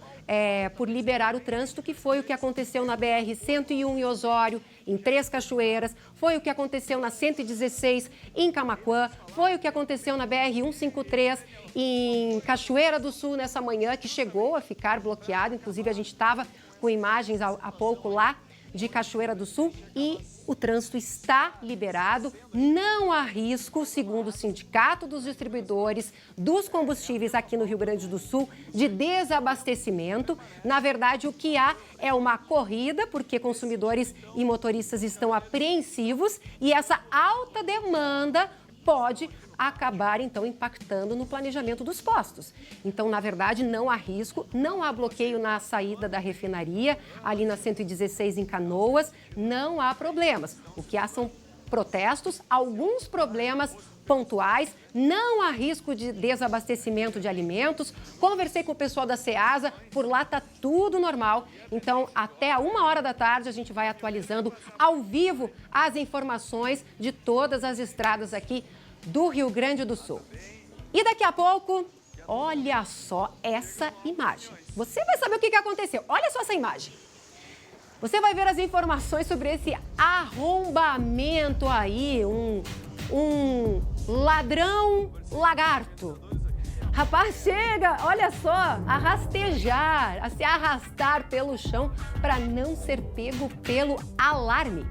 Speaker 1: por liberar o trânsito, que foi o que aconteceu na BR-101 em Osório, em Três Cachoeiras, foi o que aconteceu na 116 em Camaquã, foi o que aconteceu na BR-153 em Cachoeira do Sul nessa manhã, que chegou a ficar bloqueado. Inclusive, a gente estava com imagens há pouco lá de Cachoeira do Sul e o trânsito está liberado. Não há risco, segundo o Sindicato dos Distribuidores dos Combustíveis aqui no Rio Grande do Sul, de desabastecimento. Na verdade, o que há é uma corrida, porque consumidores e motoristas estão apreensivos e essa alta demanda pode acabar, então, impactando no planejamento dos postos. Então, na verdade, não há risco, não há bloqueio na saída da refinaria, ali na 116 em Canoas, não há problemas. O que há são protestos, alguns problemas pontuais, não há risco de desabastecimento de alimentos. Conversei com o pessoal da Ceasa, por lá está tudo normal. Então, até a 13h a gente vai atualizando ao vivo as informações de todas as estradas aqui do Rio Grande do Sul. E daqui a pouco, olha só essa imagem. Você vai saber o que aconteceu. Olha só essa imagem. Você vai ver as informações sobre esse arrombamento aí, um ladrão lagarto. Rapaz, chega, olha só, a rastejar, a se arrastar pelo chão para não ser pego pelo alarme.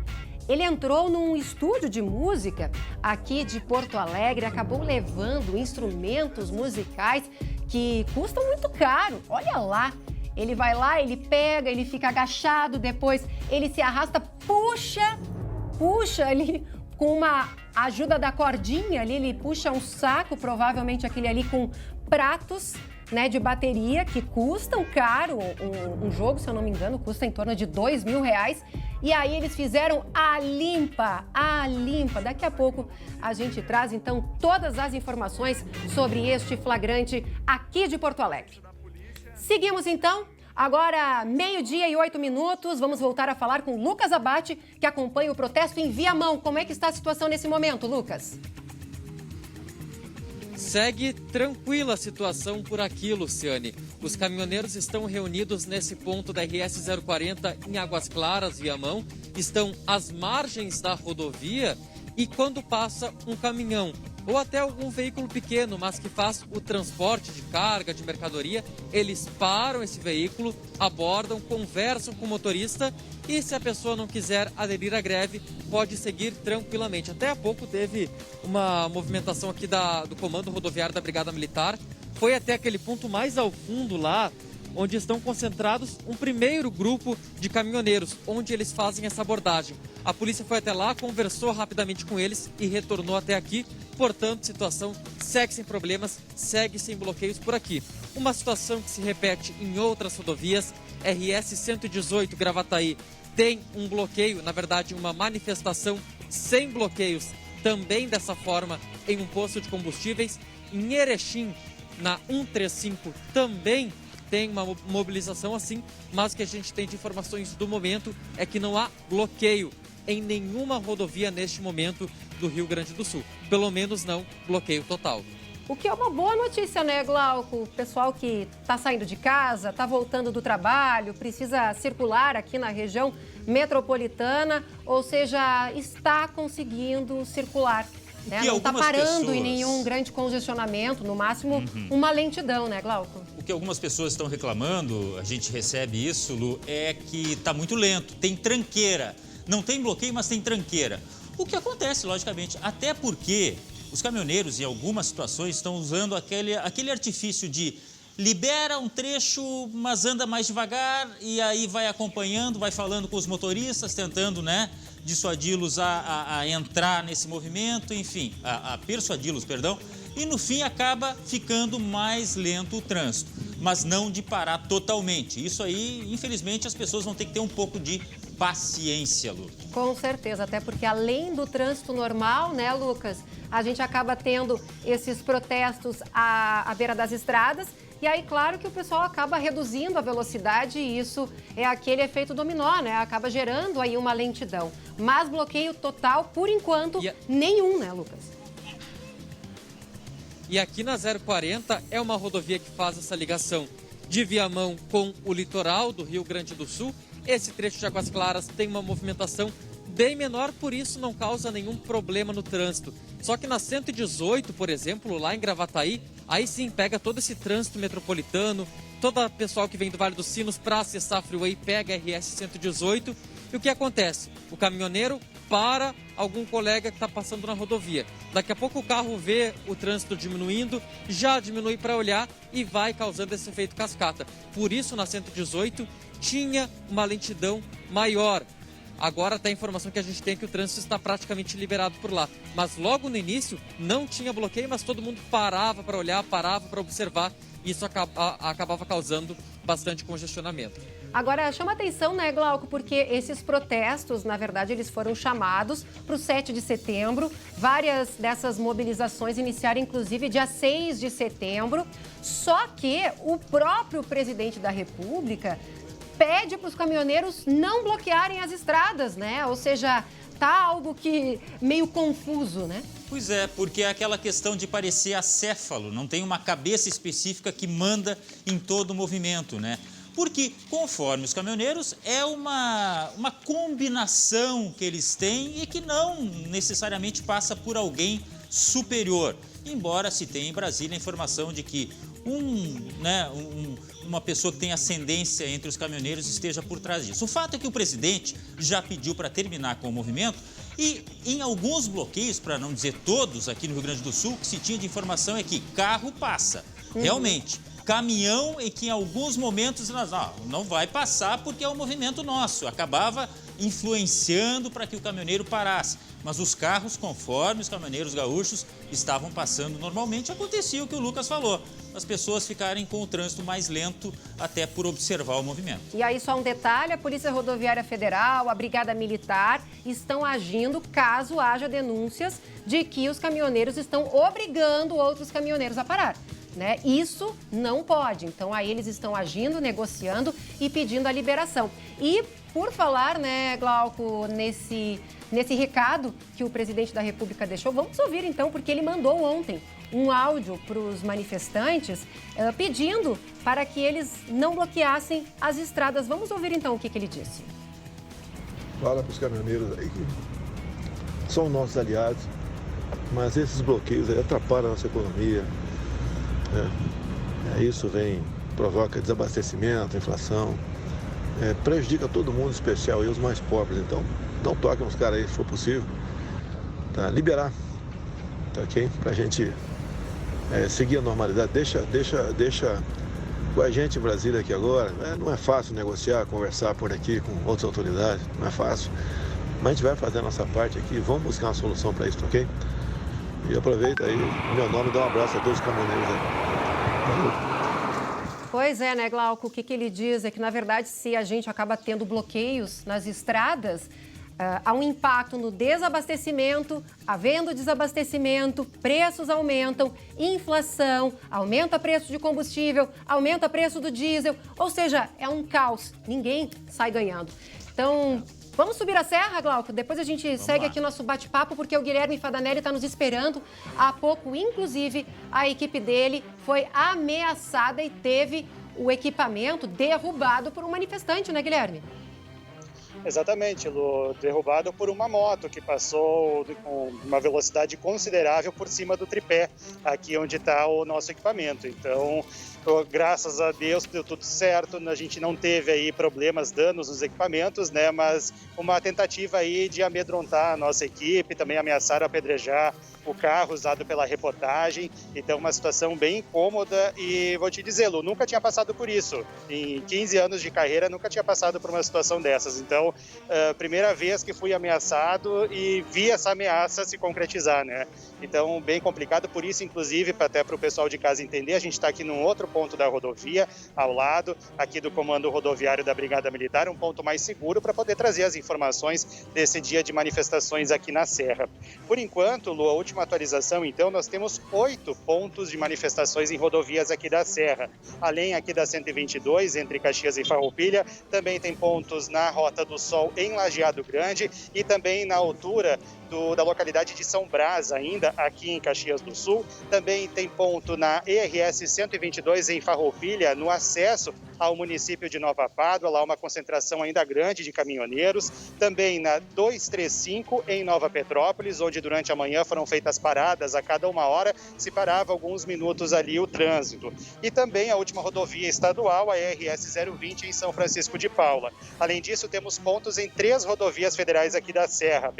Speaker 1: Ele entrou num estúdio de música aqui de Porto Alegre, acabou levando instrumentos musicais que custam muito caro. Olha lá, ele vai lá, ele pega, ele fica agachado, depois ele se arrasta, puxa ali com uma ajuda da cordinha ali, ele puxa um saco, provavelmente aquele ali com pratos, né, de bateria que custam caro. Um jogo, se eu não me engano, custa em torno de R$2.000. E aí eles fizeram a limpa. Daqui a pouco a gente traz, então, todas as informações sobre este flagrante aqui de Porto Alegre. Seguimos, então. Agora, 12h08, vamos voltar a falar com Lucas Abate, que acompanha o protesto em Viamão. Como é que está a situação nesse momento, Lucas?
Speaker 2: Segue tranquila a situação por aqui, Luciane. Os caminhoneiros estão reunidos nesse ponto da RS 040 em Águas Claras, Viamão. Estão às margens da rodovia e quando passa um caminhão ou até algum veículo pequeno, mas que faz o transporte de carga, de mercadoria, eles param esse veículo, abordam, conversam com o motorista e se a pessoa não quiser aderir à greve, pode seguir tranquilamente. Até há pouco teve uma movimentação aqui do Comando Rodoviário da Brigada Militar, foi até aquele ponto mais ao fundo lá, onde estão concentrados um primeiro grupo de caminhoneiros, onde eles fazem essa abordagem. A polícia foi até lá, conversou rapidamente com eles e retornou até aqui. Portanto, situação segue sem problemas, segue sem bloqueios por aqui. Uma situação que se repete em outras rodovias, RS 118 Gravataí tem um bloqueio, na verdade uma manifestação sem bloqueios, também dessa forma em um posto de combustíveis. Em Erechim, na 135, também tem uma mobilização assim, mas o que a gente tem de informações do momento é que não há bloqueio em nenhuma rodovia neste momento do Rio Grande do Sul. Pelo menos não bloqueio total.
Speaker 1: O que é uma boa notícia, né, Glauco? O pessoal que está saindo de casa, está voltando do trabalho, precisa circular aqui na região metropolitana, ou seja, está conseguindo circular. Né? Não está parando em nenhum grande congestionamento, no máximo uma lentidão, né, Glauco?
Speaker 3: o que algumas pessoas estão reclamando, a gente recebe isso, Lu, é que está muito lento, tem tranqueira. Não tem bloqueio, mas tem tranqueira. O que acontece, logicamente, até porque os caminhoneiros, em algumas situações, estão usando aquele artifício de libera um trecho, mas anda mais devagar e aí vai acompanhando, vai falando com os motoristas, tentando, né, dissuadi-los a entrar nesse movimento, enfim, a persuadi-los, perdão, e no fim acaba ficando mais lento o trânsito, mas não de parar totalmente. Isso aí, infelizmente, as pessoas vão ter que ter um pouco de paciência, Lu.
Speaker 1: Com certeza, até porque além do trânsito normal, né, Lucas, a gente acaba tendo esses protestos à beira das estradas. E aí, claro que o pessoal acaba reduzindo a velocidade e isso é aquele efeito dominó, né? Acaba gerando aí uma lentidão. Mas bloqueio total, por enquanto, nenhum, né, Lucas?
Speaker 2: E aqui na 040 é uma rodovia que faz essa ligação de Viamão com o litoral do Rio Grande do Sul. Esse trecho de Águas Claras tem uma movimentação bem menor, por isso não causa nenhum problema no trânsito. Só que na 118, por exemplo, lá em Gravataí, aí sim pega todo esse trânsito metropolitano, todo o pessoal que vem do Vale dos Sinos para acessar a Freeway pega a RS 118. E o que acontece? O caminhoneiro para algum colega que está passando na rodovia. Daqui a pouco o carro vê o trânsito diminuindo, já diminui para olhar e vai causando esse efeito cascata. Por isso, na 118, tinha uma lentidão maior. Agora está a informação que a gente tem que o trânsito está praticamente liberado por lá. Mas logo no início não tinha bloqueio, mas todo mundo parava para olhar, parava para observar. E isso acabava causando bastante congestionamento.
Speaker 1: Agora, chama atenção, né, Glauco, porque esses protestos, na verdade, eles foram chamados para o 7 de setembro. Várias dessas mobilizações iniciaram, inclusive, dia 6 de setembro. Só que o próprio presidente da República pede para os caminhoneiros não bloquearem as estradas, né? Ou seja, tá algo que meio confuso, né?
Speaker 3: Pois é, porque é aquela questão de parecer acéfalo, não tem uma cabeça específica que manda em todo o movimento, né? Porque, conforme os caminhoneiros, é uma combinação que eles têm e que não necessariamente passa por alguém superior. Embora se tenha em Brasília a informação de que uma pessoa que tem ascendência entre os caminhoneiros esteja por trás disso. O fato é que o presidente já pediu para terminar com o movimento e em alguns bloqueios, para não dizer todos, aqui no Rio Grande do Sul, o que se tinha de informação é que carro passa, realmente. Caminhão e que em alguns momentos não vai passar porque é um movimento nosso. Acabava influenciando para que o caminhoneiro parasse. Mas os carros, conforme os caminhoneiros gaúchos estavam passando normalmente, acontecia o que o Lucas falou. As pessoas ficarem com o trânsito mais lento até por observar o movimento.
Speaker 1: E aí só um detalhe, a Polícia Rodoviária Federal, a Brigada Militar estão agindo caso haja denúncias de que os caminhoneiros estão obrigando outros caminhoneiros a parar. Né? Isso não pode. Então, aí eles estão agindo, negociando e pedindo a liberação. E, por falar, né, Glauco, nesse recado que o presidente da República deixou, vamos ouvir, então, porque ele mandou ontem um áudio para os manifestantes pedindo para que eles não bloqueassem as estradas. Vamos ouvir, então, o que ele disse.
Speaker 11: Fala para os caminhoneiros aí que são nossos aliados, mas esses bloqueios aí atrapalham a nossa economia. Isso provoca desabastecimento, inflação, prejudica todo mundo, em especial e os mais pobres. Então, não toquem nos caras aí, se for possível, tá? Liberar, tá, ok? Pra gente seguir a normalidade. Deixa com a gente em Brasília aqui agora. Não é fácil negociar, conversar por aqui com outras autoridades, não é fácil. Mas a gente vai fazer a nossa parte aqui, vamos buscar uma solução para isso, tá, ok? E aproveita aí, em meu nome, dá um abraço a todos os caminhoneiros aí.
Speaker 1: Pois é, né, Glauco? O que ele diz é que, na verdade, se a gente acaba tendo bloqueios nas estradas, há um impacto no desabastecimento, havendo desabastecimento, preços aumentam, inflação, aumenta o preço de combustível, aumenta o preço do diesel, ou seja, é um caos, ninguém sai ganhando. Então, vamos subir a serra, Glauco? Depois a gente segue aqui o nosso bate-papo, porque o Guilherme Fadanelli está nos esperando. Há pouco, inclusive, a equipe dele foi ameaçada e teve o equipamento derrubado por um manifestante, né, Guilherme?
Speaker 5: Exatamente, Lu, derrubado por uma moto que passou com uma velocidade considerável por cima do tripé, aqui onde está o nosso equipamento. Então, Graças a Deus deu tudo certo, a gente não teve aí problemas, danos nos equipamentos, né? Mas uma tentativa aí de amedrontar a nossa equipe, também ameaçaram apedrejar o carro usado pela reportagem. Então, uma situação bem incômoda e vou te dizer, Lu, nunca tinha passado por isso. Em 15 anos de carreira, nunca tinha passado por uma situação dessas. Então, primeira vez que fui ameaçado e vi essa ameaça se concretizar, né? Então, bem complicado. Por isso, inclusive, até para o pessoal de casa entender, a gente está aqui num outro ponto da rodovia, ao lado aqui do Comando Rodoviário da Brigada Militar, um ponto mais seguro para poder trazer as informações desse dia de manifestações aqui na Serra. Por enquanto, Lu, a última atualização, então, nós temos 8 pontos de manifestações em rodovias aqui da Serra. Além aqui da 122, entre Caxias e Farroupilha, também tem pontos na Rota do Sol, em Lajeado Grande, e também na altura da localidade de São Brás, ainda aqui em Caxias do Sul. Também tem ponto na ERS 122 em Farroupilha, no acesso ao município de Nova Pádua, lá uma concentração ainda grande de caminhoneiros. Também na 235 em Nova Petrópolis, onde durante a manhã foram feitas paradas a cada 1 hora, se parava alguns minutos ali o trânsito. E também a última rodovia estadual, a ERS 020 em São Francisco de Paula. Além disso, temos pontos em 3 rodovias federais aqui da Serra,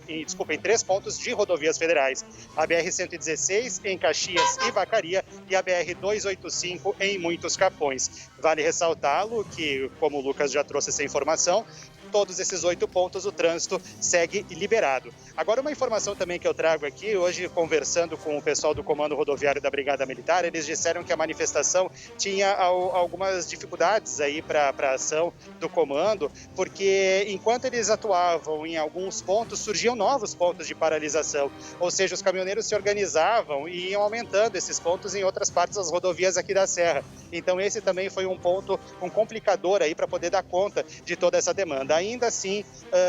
Speaker 5: em 3 pontos de rodovias federais. A BR-116 em Caxias e Vacaria e a BR-285 em Muitos Capões. Vale ressaltá-lo que, como o Lucas já trouxe essa informação, todos esses 8 pontos o trânsito segue liberado. Agora, uma informação também que eu trago aqui, hoje conversando com o pessoal do Comando Rodoviário da Brigada Militar, eles disseram que a manifestação tinha algumas dificuldades aí para a ação do comando, porque enquanto eles atuavam em alguns pontos, surgiam novos pontos de paralisação, ou seja, os caminhoneiros se organizavam e iam aumentando esses pontos em outras partes das rodovias aqui da Serra. Então esse também foi um ponto, um complicador aí para poder dar conta de toda essa demanda. Ainda assim,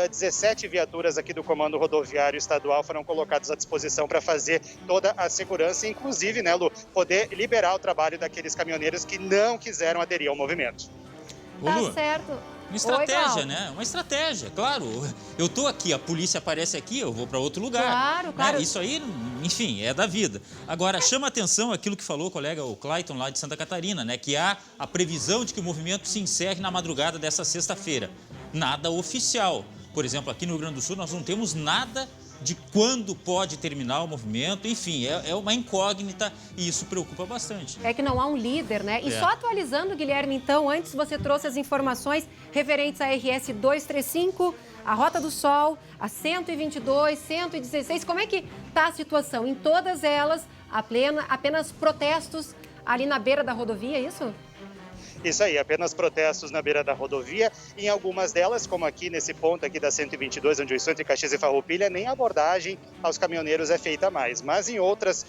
Speaker 5: 17 viaturas aqui do Comando Rodoviário Estadual foram colocadas à disposição para fazer toda a segurança, inclusive, né, Lu, poder liberar o trabalho daqueles caminhoneiros que não quiseram aderir ao movimento.
Speaker 1: Tá
Speaker 3: Lu,
Speaker 1: certo.
Speaker 3: uma estratégia, né? Uma estratégia, claro. Eu tô aqui, a polícia aparece aqui, eu vou para outro lugar.
Speaker 1: Claro.
Speaker 3: Né? Isso aí, enfim, é da vida. Agora, chama atenção aquilo que falou o colega, o Clayton, lá de Santa Catarina, né? Que há a previsão de que o movimento se encerre na madrugada dessa sexta-feira. Nada oficial. Por exemplo, aqui no Rio Grande do Sul, nós não temos nada de quando pode terminar o movimento. Enfim, é uma incógnita e isso preocupa bastante.
Speaker 1: É que não há um líder, né? E só atualizando, Guilherme, então, antes você trouxe as informações referentes à RS 235, a Rota do Sol, a 122, 116. Como é que está a situação? Em todas elas, apenas protestos ali na beira da rodovia, é isso?
Speaker 5: Isso aí, apenas protestos na beira da rodovia. Em algumas delas, como aqui nesse ponto aqui da 122, onde eu estou entre Caxias e Farroupilha, nem abordagem aos caminhoneiros é feita mais. Mas em outros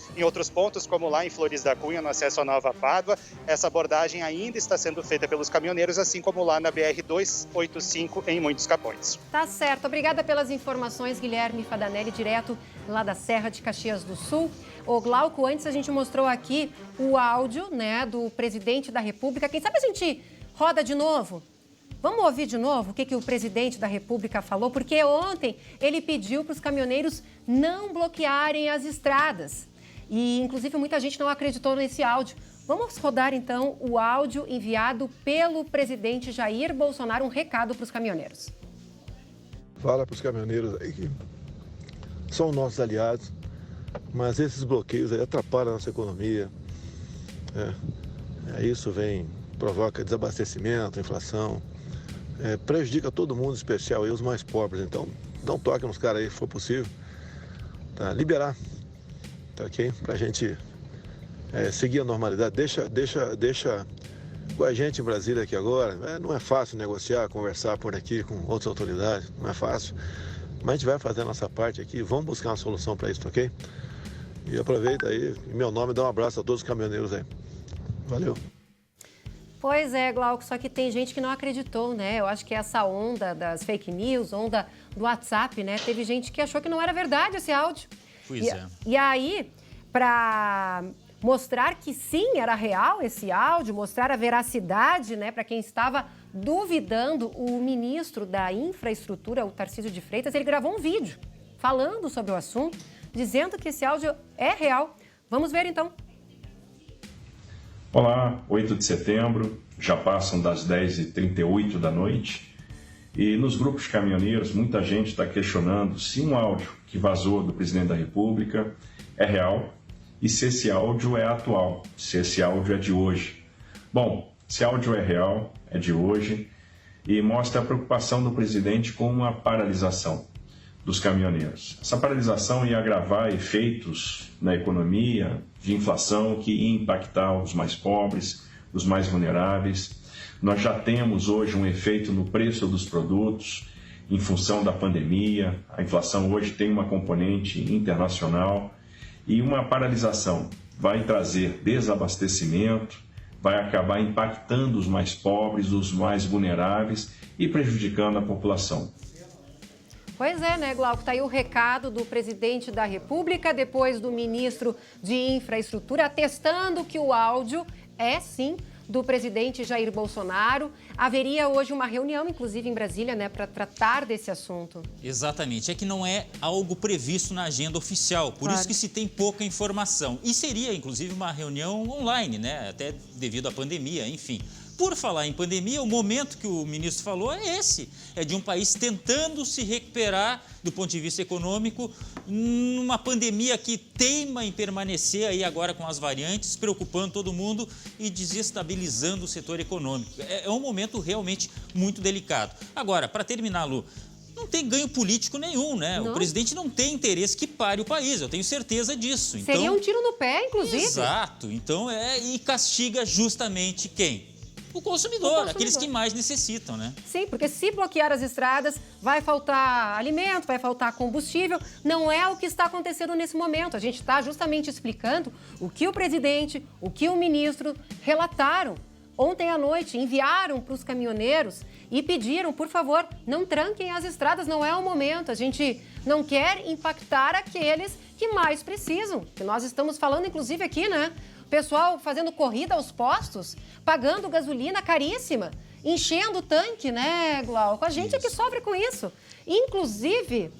Speaker 5: pontos, como lá em Flores da Cunha, no acesso a Nova Pádua, essa abordagem ainda está sendo feita pelos caminhoneiros, assim como lá na BR-285 em Muitos Capões.
Speaker 1: Tá certo. Obrigada pelas informações, Guilherme Fadanelli, direto lá da Serra de Caxias do Sul. Ô, Glauco, antes a gente mostrou aqui o áudio, né, do presidente da República. Quem sabe a gente roda de novo? Vamos ouvir de novo o que o presidente da República falou? Porque ontem ele pediu para os caminhoneiros não bloquearem as estradas. E, inclusive, muita gente não acreditou nesse áudio. Vamos rodar, então, o áudio enviado pelo presidente Jair Bolsonaro, um recado para os caminhoneiros.
Speaker 11: Fala para os caminhoneiros aí que são nossos aliados, mas esses bloqueios aí atrapalham a nossa economia. Isso provoca desabastecimento, inflação, prejudica todo mundo, em especial aí os mais pobres. Então, dá um toque nos caras aí, se for possível, tá? Liberar, tá, ok? Pra gente seguir a normalidade. Deixa com a gente em Brasília aqui agora. Não é fácil negociar, conversar por aqui com outras autoridades, não é fácil. Mas a gente vai fazer a nossa parte aqui, vamos buscar uma solução para isso, ok? E aproveita aí, em meu nome, dá um abraço a todos os caminhoneiros aí. Valeu.
Speaker 1: Pois é, Glauco, só que tem gente que não acreditou, né? Eu acho que essa onda das fake news, onda do WhatsApp, né? Teve gente que achou que não era verdade esse áudio.
Speaker 3: Pois é.
Speaker 1: E aí, para mostrar que sim, era real esse áudio, mostrar a veracidade, né, para quem estava duvidando, o ministro da Infraestrutura, o Tarcísio de Freitas, ele gravou um vídeo falando sobre o assunto, dizendo que esse áudio é real. Vamos ver, então.
Speaker 12: Olá, 8 de setembro, já passam das 10h38 da noite e nos grupos caminhoneiros muita gente está questionando se um áudio que vazou do presidente da República é real e se esse áudio é atual, se esse áudio é de hoje. Bom, esse áudio é real, é de hoje e mostra a preocupação do presidente com a paralisação dos caminhoneiros. Essa paralisação ia agravar efeitos na economia, de inflação, que ia impactar os mais pobres, os mais vulneráveis. Nós já temos hoje um efeito no preço dos produtos, em função da pandemia. A inflação hoje tem uma componente internacional e uma paralisação vai trazer desabastecimento, vai acabar impactando os mais pobres, os mais vulneráveis e prejudicando a população.
Speaker 1: Pois é, né, Glauco? Está aí o recado do presidente da República, depois do ministro de Infraestrutura, atestando que o áudio é, sim, do presidente Jair Bolsonaro. Haveria hoje uma reunião, inclusive em Brasília, né, para tratar desse assunto.
Speaker 3: Exatamente. É que não é algo previsto na agenda oficial, por isso que se tem pouca informação. E seria, inclusive, uma reunião online, né, até devido à pandemia, enfim. Por falar em pandemia, o momento que o ministro falou é esse. É de um país tentando se recuperar do ponto de vista econômico, numa pandemia que teima em permanecer aí agora com as variantes, preocupando todo mundo e desestabilizando o setor econômico. É um momento realmente muito delicado. Agora, para terminar, Lu, não tem ganho político nenhum, né? Não. O presidente não tem interesse que pare o país, eu tenho certeza disso.
Speaker 1: Seria um tiro no pé, inclusive.
Speaker 3: Exato. Então, e castiga justamente quem? O consumidor, aqueles que mais necessitam, né?
Speaker 1: Sim, porque se bloquear as estradas, vai faltar alimento, vai faltar combustível. Não é o que está acontecendo nesse momento. A gente está justamente explicando o que o presidente, o que o ministro relataram. Ontem à noite, enviaram para os caminhoneiros e pediram, por favor, não tranquem as estradas, não é o momento. A gente não quer impactar aqueles que mais precisam. Que nós estamos falando, inclusive, aqui, né? Pessoal fazendo corrida aos postos, pagando gasolina caríssima, enchendo o tanque, né, Glauco? A gente é que sofre com isso. Inclusive,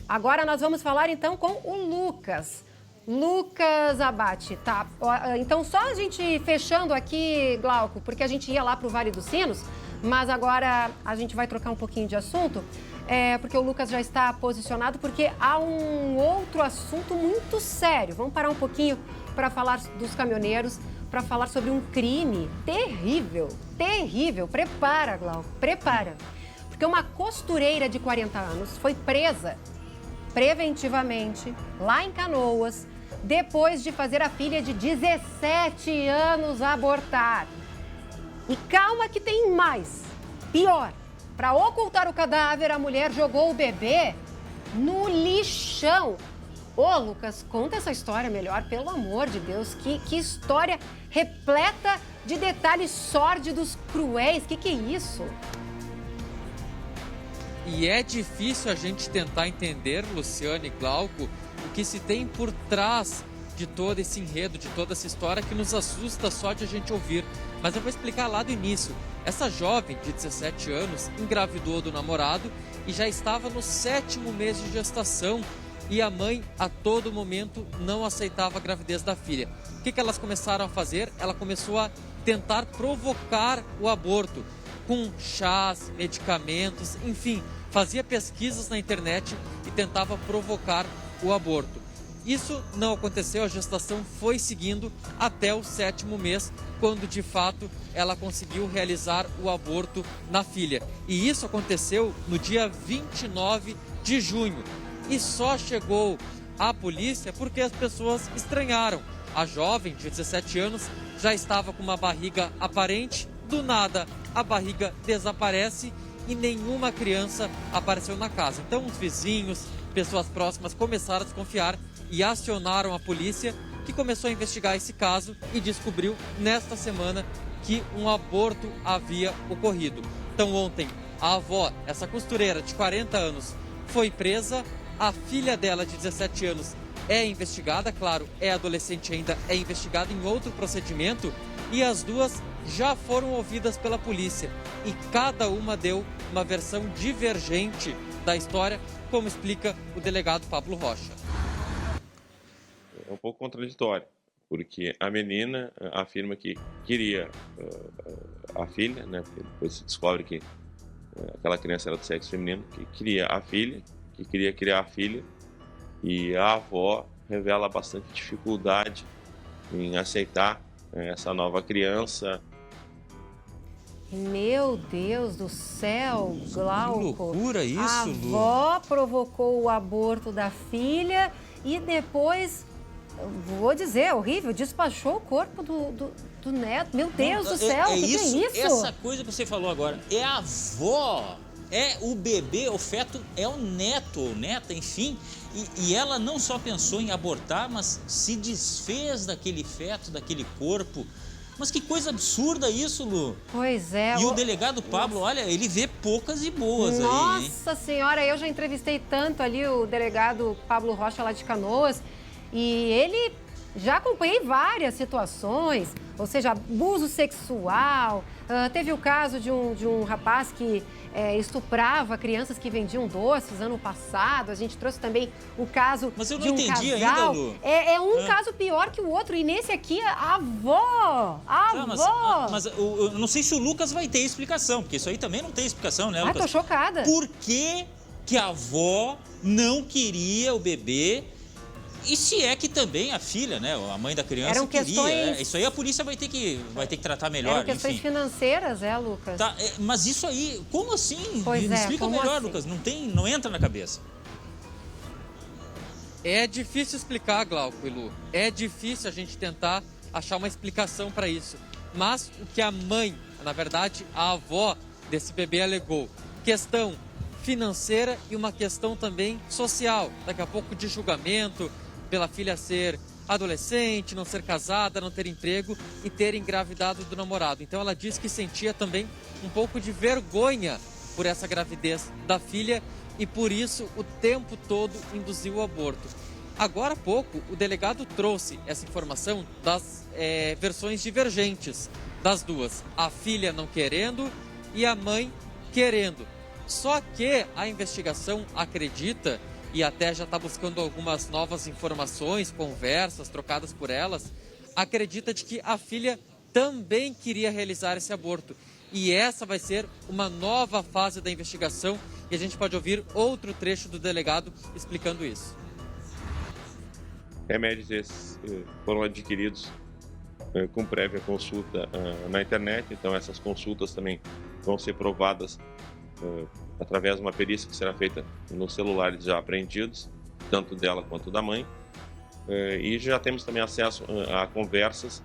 Speaker 1: agora nós vamos falar então com o Lucas. Lucas Abate, tá? Então, só a gente fechando aqui, Glauco, porque a gente ia lá para o Vale dos Sinos, mas agora a gente vai trocar um pouquinho de assunto. Porque o Lucas já está posicionado, porque há um outro assunto muito sério. Vamos parar um pouquinho para falar dos caminhoneiros, para falar sobre um crime terrível, terrível. Prepara, Glauco, prepara. Porque uma costureira de 40 anos foi presa preventivamente lá em Canoas, depois de fazer a filha de 17 anos abortar. E calma que tem mais, pior. Para ocultar o cadáver, a mulher jogou o bebê no lixão. Ô, Lucas, conta essa história melhor, pelo amor de Deus. Que história repleta de detalhes sórdidos, cruéis. Que é isso?
Speaker 2: E é difícil a gente tentar entender, Luciane e Glauco, o que se tem por trás de todo esse enredo, de toda essa história que nos assusta só de a gente ouvir. Mas eu vou explicar lá do início. Essa jovem de 17 anos engravidou do namorado e já estava no 7º mês de gestação e a mãe a todo momento não aceitava a gravidez da filha. O que elas começaram a fazer? Ela começou a tentar provocar o aborto com chás, medicamentos, enfim, fazia pesquisas na internet e tentava provocar o aborto. Isso não aconteceu, a gestação foi seguindo até o 7º mês, quando de fato ela conseguiu realizar o aborto na filha. E isso aconteceu no dia 29 de junho. E só chegou à polícia porque as pessoas estranharam. A jovem de 17 anos já estava com uma barriga aparente, do nada a barriga desaparece e nenhuma criança apareceu na casa. Então os vizinhos, pessoas próximas começaram a desconfiar e acionaram a polícia, que começou a investigar esse caso e descobriu nesta semana que um aborto havia ocorrido. Então ontem a avó, essa costureira de 40 anos, foi presa, a filha dela de 17 anos é investigada, claro, é adolescente ainda, é investigada em outro procedimento e as duas já foram ouvidas pela polícia e cada uma deu uma versão divergente da história, como explica o delegado Pablo Rocha.
Speaker 13: É um pouco contraditório. porque a menina afirma que queria a filha, né? Porque depois se descobre que aquela criança era do sexo feminino, que queria a filha, que queria criar a filha, e a avó revela bastante dificuldade em aceitar essa nova criança.
Speaker 1: Meu Deus do céu, Glauco.
Speaker 3: Que loucura isso,
Speaker 1: A avó provocou o aborto da filha e depois, vou dizer, horrível, despachou o corpo do neto. Meu Deus do céu, o que é isso?
Speaker 3: Essa coisa que você falou agora, é a avó, é o bebê, o feto, é o neto ou neta, enfim. E ela não só pensou em abortar, mas se desfez daquele feto, daquele corpo. Mas que coisa absurda isso, Lu.
Speaker 1: Pois é.
Speaker 3: E o delegado Pablo, olha, ele vê poucas e boas aí, hein?
Speaker 1: Nossa Senhora, eu já entrevistei tanto ali o delegado Pablo Rocha lá de Canoas e ele já acompanhei várias situações, ou seja, abuso sexual. Teve o caso de um rapaz que estuprava crianças que vendiam doces ano passado. A gente trouxe também o caso
Speaker 3: Mas eu não
Speaker 1: de um
Speaker 3: entendi
Speaker 1: casal.
Speaker 3: ainda, Lu.
Speaker 1: É um caso pior que o outro. E nesse aqui, a avó! A avó!
Speaker 3: Mas eu não sei se o Lucas vai ter explicação, porque isso aí também não tem explicação, né, Lucas?
Speaker 1: Tô chocada.
Speaker 3: Por que a avó não queria o bebê? E se é que também a filha, né, a mãe da criança
Speaker 1: Eram
Speaker 3: queria.
Speaker 1: questões...
Speaker 3: Isso aí a polícia vai ter que tratar melhor,
Speaker 1: Eram questões
Speaker 3: enfim.
Speaker 1: financeiras, Lucas?
Speaker 3: Tá, mas isso aí, como assim?
Speaker 1: Pois
Speaker 3: Me explica melhor,
Speaker 1: assim?
Speaker 3: Lucas. Não entra na cabeça.
Speaker 2: É difícil explicar, Glauco e Lu. É difícil a gente tentar achar uma explicação para isso. Mas o que a mãe, na verdade, a avó desse bebê alegou, questão financeira e uma questão também social. Daqui a pouco de julgamento pela filha ser adolescente, não ser casada, não ter emprego e ter engravidado do namorado. Então ela disse que sentia também um pouco de vergonha por essa gravidez da filha e por isso o tempo todo induziu o aborto. Agora há pouco o delegado trouxe essa informação das versões divergentes das duas. A filha não querendo e a mãe querendo. Só que a investigação acredita, e até já está buscando algumas novas informações, conversas trocadas por elas, acredita de que a filha também queria realizar esse aborto. E essa vai ser uma nova fase da investigação e a gente pode ouvir outro trecho do delegado explicando isso.
Speaker 13: Remédios esses foram adquiridos com prévia consulta na internet, então essas consultas também vão ser provadas através de uma perícia que será feita nos celulares já apreendidos, tanto dela quanto da mãe, e já temos também acesso a conversas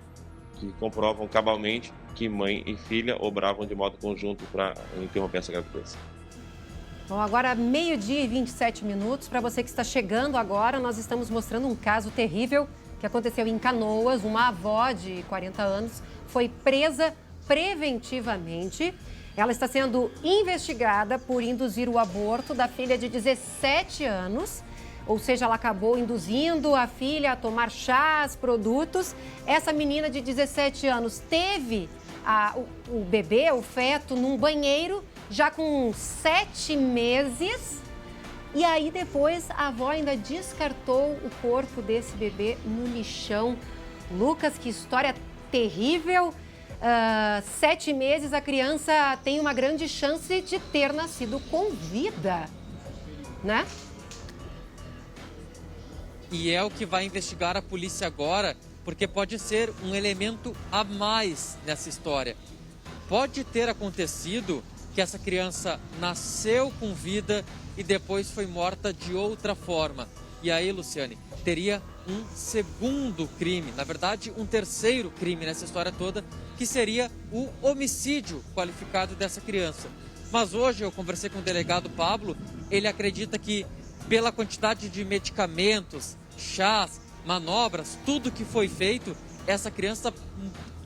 Speaker 13: que comprovam cabalmente que mãe e filha obravam de modo conjunto para interromper essa gravidez.
Speaker 1: Bom, agora 12h27. Para você que está chegando agora, nós estamos mostrando um caso terrível que aconteceu em Canoas. Uma avó de 40 anos foi presa preventivamente. Ela está sendo investigada por induzir o aborto da filha de 17 anos. Ou seja, ela acabou induzindo a filha a tomar chás, produtos. Essa menina de 17 anos teve o bebê, o feto, num banheiro, já com 7 meses. E aí depois a avó ainda descartou o corpo desse bebê no lixão. Lucas, que história terrível. 7 meses, a criança tem uma grande chance de ter nascido com vida, né?
Speaker 2: E é o que vai investigar a polícia agora, porque pode ser um elemento a mais nessa história. Pode ter acontecido que essa criança nasceu com vida e depois foi morta de outra forma. E aí, Luciane, teria um segundo crime, na verdade, um terceiro crime nessa história toda, que seria o homicídio qualificado dessa criança. Mas hoje eu conversei com o delegado Pablo, ele acredita que pela quantidade de medicamentos, chás, manobras, tudo que foi feito, essa criança,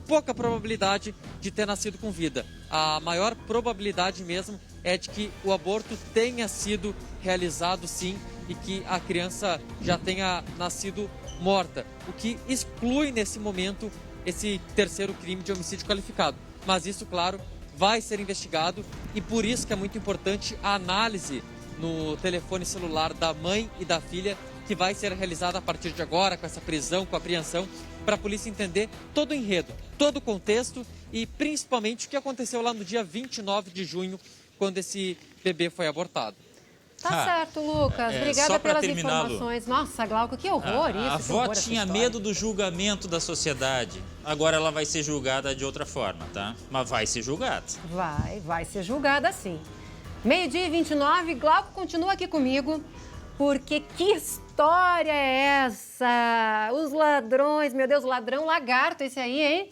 Speaker 2: pouca probabilidade de ter nascido com vida. A maior probabilidade mesmo é de que o aborto tenha sido realizado sim e que a criança já tenha nascido morta, o que exclui nesse momento esse terceiro crime de homicídio qualificado. Mas isso, claro, vai ser investigado e por isso que é muito importante a análise no telefone celular da mãe e da filha, que vai ser realizada a partir de agora, com essa prisão, com a apreensão, para a polícia entender todo o enredo, todo o contexto e principalmente o que aconteceu lá no dia 29 de junho, quando esse bebê foi abortado.
Speaker 1: Tá certo, Lucas. Obrigada pelas
Speaker 3: terminar,
Speaker 1: informações. Nossa, Glauco, que horror isso.
Speaker 3: A avó tinha medo do julgamento da sociedade. Agora ela vai ser julgada de outra forma, tá? Mas vai ser julgada.
Speaker 1: Vai ser julgada sim. 12h29, Glauco continua aqui comigo, porque que história é essa? Os ladrões, meu Deus, ladrão lagarto esse aí, hein?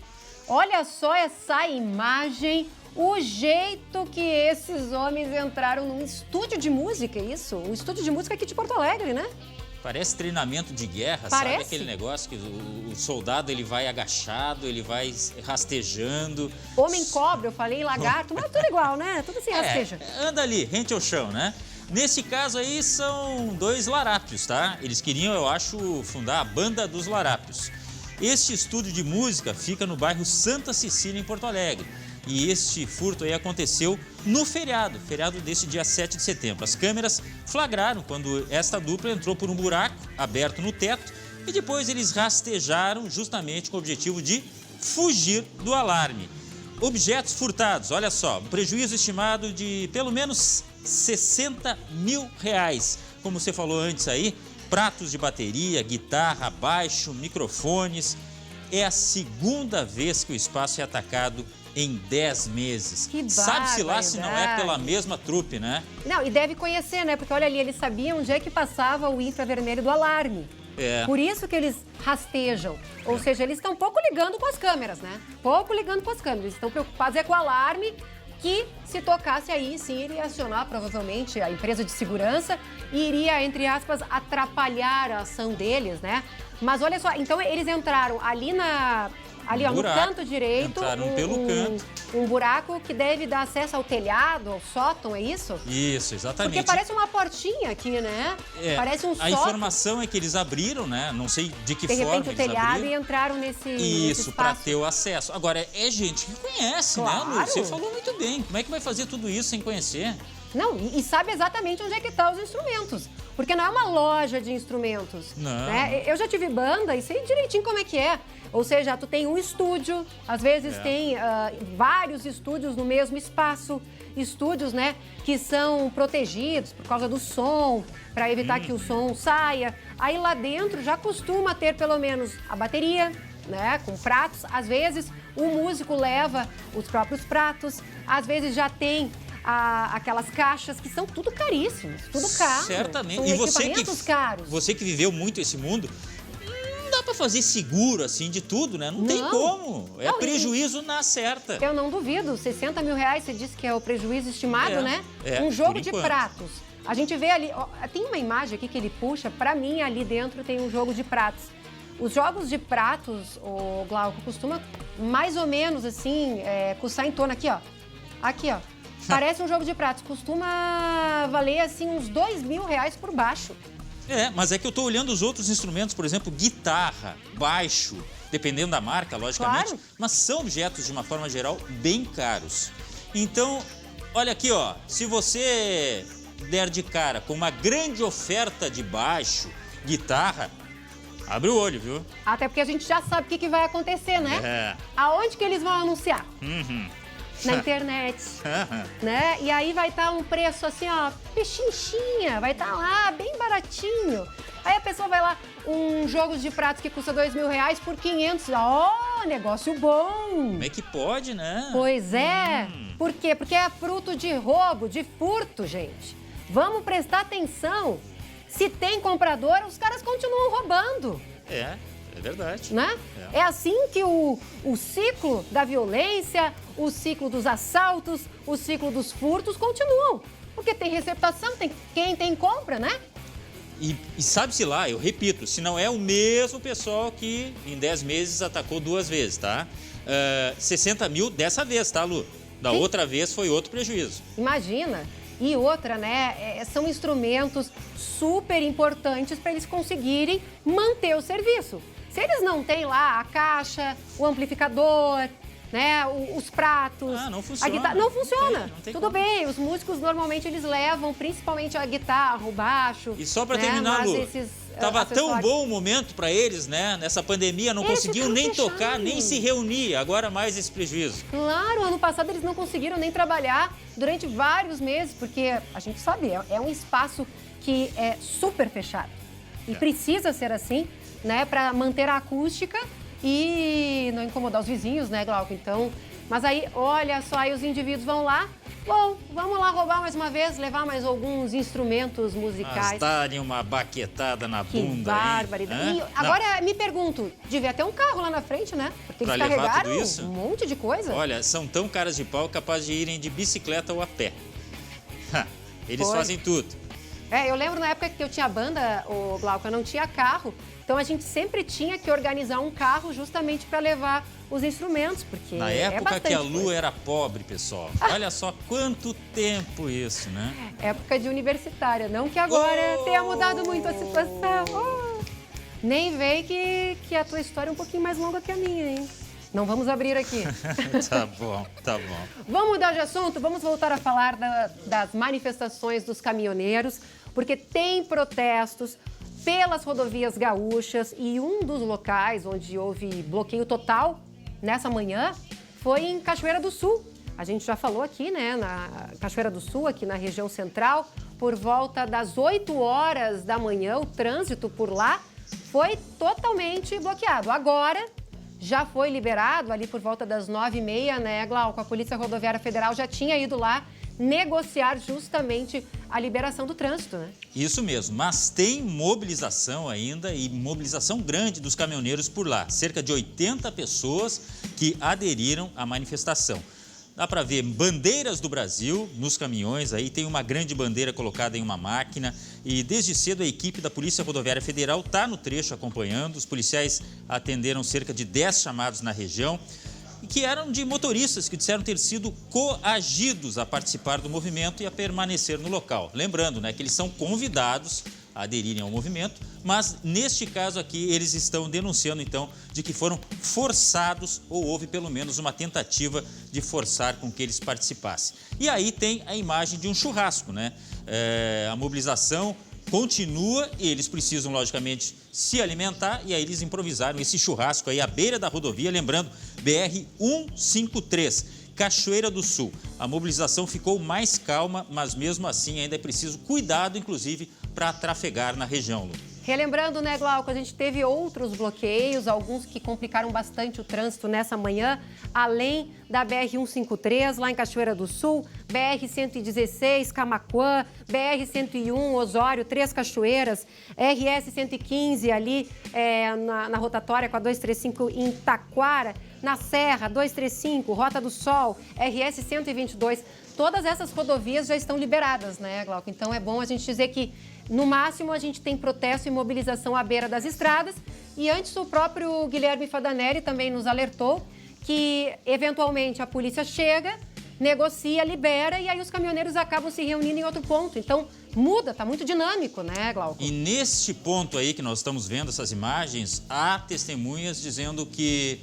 Speaker 1: Olha só essa imagem, o jeito que esses homens entraram num estúdio de música, isso? Um estúdio de música aqui de Porto Alegre, né?
Speaker 3: Parece treinamento de guerra, sabe? Aquele negócio que o soldado ele vai agachado, ele vai rastejando.
Speaker 1: Homem cobra, eu falei lagarto, mas tudo igual, né? Tudo se rasteja.
Speaker 3: Anda ali, rente ao chão, né? Nesse caso aí são 2 larápios, tá? Eles queriam, eu acho, fundar a Banda dos Larápios. Este estúdio de música fica no bairro Santa Cecília, em Porto Alegre. E este furto aí aconteceu no feriado desse dia 7 de setembro. As câmeras flagraram quando esta dupla entrou por um buraco aberto no teto e depois eles rastejaram justamente com o objetivo de fugir do alarme. Objetos furtados, olha só, um prejuízo estimado de pelo menos R$60 mil. Como você falou antes aí, pratos de bateria, guitarra, baixo, microfones. É a segunda vez que o espaço é atacado em 10 meses.
Speaker 1: Que
Speaker 3: sabe-se lá se não é pela mesma trupe, né?
Speaker 1: Não, e deve conhecer, né? Porque olha ali, eles sabiam onde é que passava o infravermelho do alarme.
Speaker 3: É.
Speaker 1: Por isso que eles rastejam. Ou seja, eles estão pouco ligando com as câmeras, né? Pouco ligando com as câmeras. Eles estão preocupados com o alarme, que se tocasse aí, sim, iria acionar provavelmente a empresa de segurança e iria, entre aspas, atrapalhar a ação deles, né? Mas olha só, então eles entraram ali ó, no canto direito,
Speaker 3: entraram pelo canto.
Speaker 1: Um buraco que deve dar acesso ao telhado, ao sótão, é isso?
Speaker 3: Isso, exatamente.
Speaker 1: Porque parece uma portinha aqui, né? Parece um sótão.
Speaker 3: A informação é que eles abriram, né? Não sei de que forma eles abriram.
Speaker 1: De repente o telhado e entraram nesse
Speaker 3: Isso, para ter o acesso. Agora, é gente que conhece,
Speaker 1: claro,
Speaker 3: né, Lu? Você falou muito bem. Como é que vai fazer tudo isso sem conhecer?
Speaker 1: Não, e sabe exatamente onde é que estão os instrumentos. Porque não é uma loja de instrumentos.
Speaker 3: Não.
Speaker 1: Né? Eu já tive banda e sei direitinho como é que é. Ou seja, tu tem um estúdio, às vezes tem vários estúdios no mesmo espaço. Estúdios, né, que são protegidos por causa do som, para evitar que o som saia. Aí lá dentro já costuma ter pelo menos a bateria, né, com pratos. Às vezes o músico leva os próprios pratos. Às vezes já tem aquelas caixas que são tudo caríssimas, tudo caro.
Speaker 3: Certamente.
Speaker 1: São equipamentos caros.
Speaker 3: Você que viveu muito esse mundo, não dá para fazer seguro assim de tudo, né? Não tem como. É prejuízo na certa.
Speaker 1: Eu não duvido. R$60 mil, você disse que é o prejuízo estimado, né?
Speaker 3: Um
Speaker 1: jogo de pratos. A gente vê ali, ó, tem uma imagem aqui que ele puxa, para mim ali dentro tem um jogo de pratos. Os jogos de pratos, o Glauco, costuma mais ou menos assim, custar em torno aqui, ó. Aqui, ó. Parece um jogo de pratos. Costuma valer, assim, uns R$2 mil por baixo.
Speaker 3: Mas é que eu tô olhando os outros instrumentos, por exemplo, guitarra, baixo, dependendo da marca, logicamente. Claro. Mas são objetos, de uma forma geral, bem caros. Então, olha aqui, ó. Se você der de cara com uma grande oferta de baixo, guitarra, abre o olho, viu?
Speaker 1: Até porque a gente já sabe o que vai acontecer, né? Aonde que eles vão anunciar? Na internet, né? E aí vai estar um preço assim, ó, pechinchinha, vai estar lá bem baratinho. Aí a pessoa vai lá, um jogo de pratos que custa R$2 mil por 500. Ó, negócio bom.
Speaker 3: Como é que pode, né?
Speaker 1: Pois é. Por quê? Porque é fruto de roubo, de furto, gente. Vamos prestar atenção. Se tem comprador, os caras continuam roubando.
Speaker 3: É verdade.
Speaker 1: Né? É assim que o ciclo da violência, o ciclo dos assaltos, o ciclo dos furtos continuam. Porque tem receptação, tem quem tem compra, né?
Speaker 3: E sabe-se lá, eu repito, se não é o mesmo pessoal que em 10 meses atacou 2 vezes, tá? 60 mil dessa vez, tá, Lu? Da outra vez foi outro prejuízo.
Speaker 1: Imagina. E outra, né, são instrumentos super importantes para eles conseguirem manter o serviço. Se eles não têm lá a caixa, o amplificador, né, os pratos,
Speaker 3: não funciona.
Speaker 1: A guitarra, não funciona.
Speaker 3: Não tem
Speaker 1: Tudo
Speaker 3: como.
Speaker 1: bem, os músicos normalmente eles levam principalmente a guitarra, o baixo.
Speaker 3: E só para
Speaker 1: né,
Speaker 3: terminar,
Speaker 1: mas
Speaker 3: Lu,
Speaker 1: esses
Speaker 3: Tava tão bom o momento para eles, né? Nessa pandemia não conseguiam nem tocar, nem se reunir. Agora mais esse prejuízo.
Speaker 1: Claro, ano passado eles não conseguiram nem trabalhar durante vários meses, porque a gente sabe, é um espaço que é super fechado. E precisa ser assim, né? Para manter a acústica e não incomodar os vizinhos, né, Glauco? Então, mas aí, olha só, aí os indivíduos vão lá. Bom, vamos lá roubar mais uma vez, levar mais alguns instrumentos musicais.
Speaker 3: Mas darem uma baquetada na bunda,
Speaker 1: que barbaridade. E agora, me pergunto, devia ter um carro lá na frente, né? Porque eles carregaram um monte de coisa.
Speaker 3: Olha, são tão caras de pau capazes de irem de bicicleta ou a pé. Eles fazem tudo.
Speaker 1: Eu lembro na época que eu tinha banda, o Glauco, eu não tinha carro. Então a gente sempre tinha que organizar um carro justamente para levar os instrumentos, porque
Speaker 3: na época que a Lu
Speaker 1: coisa.
Speaker 3: era pobre, pessoal. Olha só quanto tempo isso, né?
Speaker 1: Época de universitária, não que agora tenha mudado muito a situação. Nem vem que a tua história é um pouquinho mais longa que a minha, hein? Não vamos abrir aqui.
Speaker 3: Tá bom, tá bom.
Speaker 1: Vamos mudar de assunto, vamos voltar a falar das manifestações dos caminhoneiros, porque tem protestos pelas rodovias gaúchas e um dos locais onde houve bloqueio total nessa manhã foi em Cachoeira do Sul. A gente já falou aqui, né, na Cachoeira do Sul, aqui na região central, por volta das 8 horas da manhã, o trânsito por lá foi totalmente bloqueado. Agora já foi liberado ali por volta das 9h30, né, Glauco? A Polícia Rodoviária Federal já tinha ido lá negociar justamente a liberação do trânsito, né?
Speaker 3: Isso mesmo, mas tem mobilização ainda e mobilização grande dos caminhoneiros por lá. Cerca de 80 pessoas que aderiram à manifestação. Dá para ver bandeiras do Brasil nos caminhões, aí tem uma grande bandeira colocada em uma máquina e desde cedo a equipe da Polícia Rodoviária Federal está no trecho acompanhando. Os policiais atenderam cerca de 10 chamados na região, que eram de motoristas que disseram ter sido coagidos a participar do movimento e a permanecer no local. Lembrando, né, que eles são convidados a aderirem ao movimento, mas neste caso aqui eles estão denunciando então de que foram forçados ou houve pelo menos uma tentativa de forçar com que eles participassem. E aí tem a imagem de um churrasco, né? A mobilização continua e eles precisam, logicamente, se alimentar e aí eles improvisaram esse churrasco aí à beira da rodovia, lembrando, BR-153, Cachoeira do Sul. A mobilização ficou mais calma, mas mesmo assim ainda é preciso cuidado, inclusive, para trafegar na região, Lu.
Speaker 1: Relembrando, né, Glauco, a gente teve outros bloqueios, alguns que complicaram bastante o trânsito nessa manhã, além da BR-153, lá em Cachoeira do Sul, BR-116, Camaquã, BR-101, Osório, Três Cachoeiras, RS-115 ali na rotatória com a 235 em Taquara, na Serra, 235, Rota do Sol, RS-122. Todas essas rodovias já estão liberadas, né, Glauco? Então é bom a gente dizer que, no máximo, a gente tem protesto e mobilização à beira das estradas. E antes, o próprio Guilherme Fadanelli também nos alertou que, eventualmente, a polícia chega, negocia, libera e aí os caminhoneiros acabam se reunindo em outro ponto. Então, muda, tá muito dinâmico, né, Glauco?
Speaker 3: E neste ponto aí que nós estamos vendo essas imagens, há testemunhas dizendo que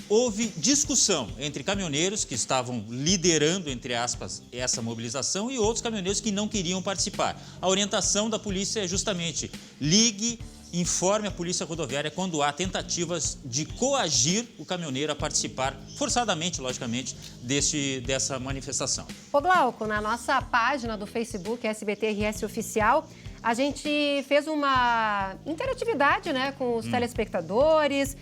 Speaker 3: houve discussão entre caminhoneiros que estavam liderando, entre aspas, essa mobilização e outros caminhoneiros que não queriam participar. A orientação da polícia é justamente ligue, informe a Polícia Rodoviária quando há tentativas de coagir o caminhoneiro a participar, forçadamente, logicamente, dessa manifestação.
Speaker 1: Ô Glauco, na nossa página do Facebook, SBT-RS Oficial, a gente fez uma interatividade, né, com os telespectadores.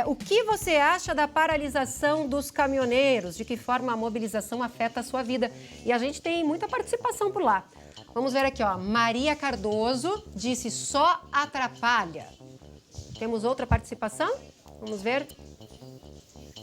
Speaker 1: O que você acha da paralisação dos caminhoneiros? De que forma a mobilização afeta a sua vida? E a gente tem muita participação por lá. Vamos ver aqui, ó. Maria Cardoso disse só atrapalha. Temos outra participação? Vamos ver.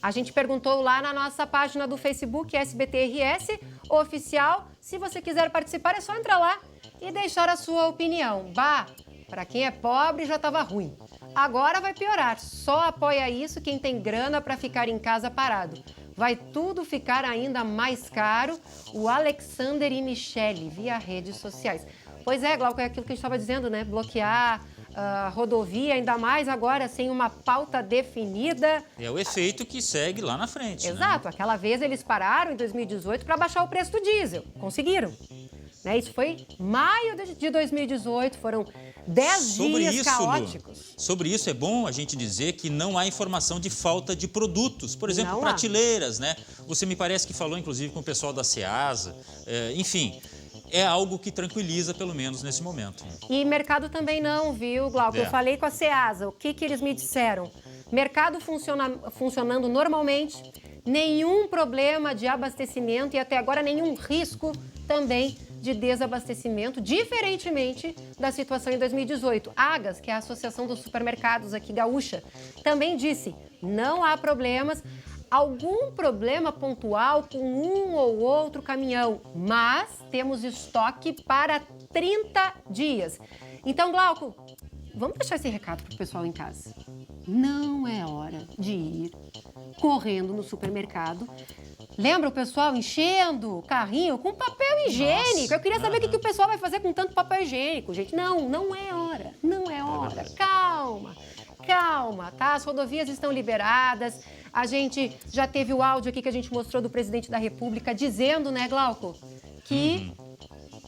Speaker 1: A gente perguntou lá na nossa página do Facebook, SBT-RS Oficial. Se você quiser participar, é só entrar lá e deixar a sua opinião. Bah, para quem é pobre já estava ruim. Agora vai piorar. Só apoia isso quem tem grana para ficar em casa parado. Vai tudo ficar ainda mais caro. O Alexander e Michele, via redes sociais. Pois é, Glauco, é aquilo que a gente estava dizendo, né? Bloquear a rodovia, ainda mais agora sem uma pauta definida.
Speaker 3: É o efeito que segue lá na frente.
Speaker 1: Exato.
Speaker 3: Né?
Speaker 1: Aquela vez eles pararam em 2018 para baixar o preço do diesel. Conseguiram. Né? Isso foi maio de 2018, foram 10 dias caóticos.
Speaker 3: Lu, sobre isso é bom a gente dizer que não há informação de falta de produtos. Por exemplo, prateleiras, né? Você me parece que falou, inclusive, com o pessoal da Ceasa. Enfim, é algo que tranquiliza, pelo menos, nesse momento.
Speaker 1: E mercado também não, viu, Glauco? Eu falei com a Ceasa, o que eles me disseram? Mercado funcionando normalmente, nenhum problema de abastecimento e até agora nenhum risco também de desabastecimento, diferentemente da situação em 2018. A Agas, que é a Associação dos Supermercados aqui gaúcha, também disse, não há problemas, algum problema pontual com um ou outro caminhão, mas temos estoque para 30 dias. Então, Glauco, vamos deixar esse recado para o pessoal em casa. Não é hora de ir correndo no supermercado. Lembra o pessoal enchendo o carrinho com papel higiênico? Nossa. Eu queria saber o que o pessoal vai fazer com tanto papel higiênico, gente. Não é hora. Não é hora. Calma, tá? As rodovias estão liberadas. A gente já teve o áudio aqui que a gente mostrou do presidente da República dizendo, né, Glauco, que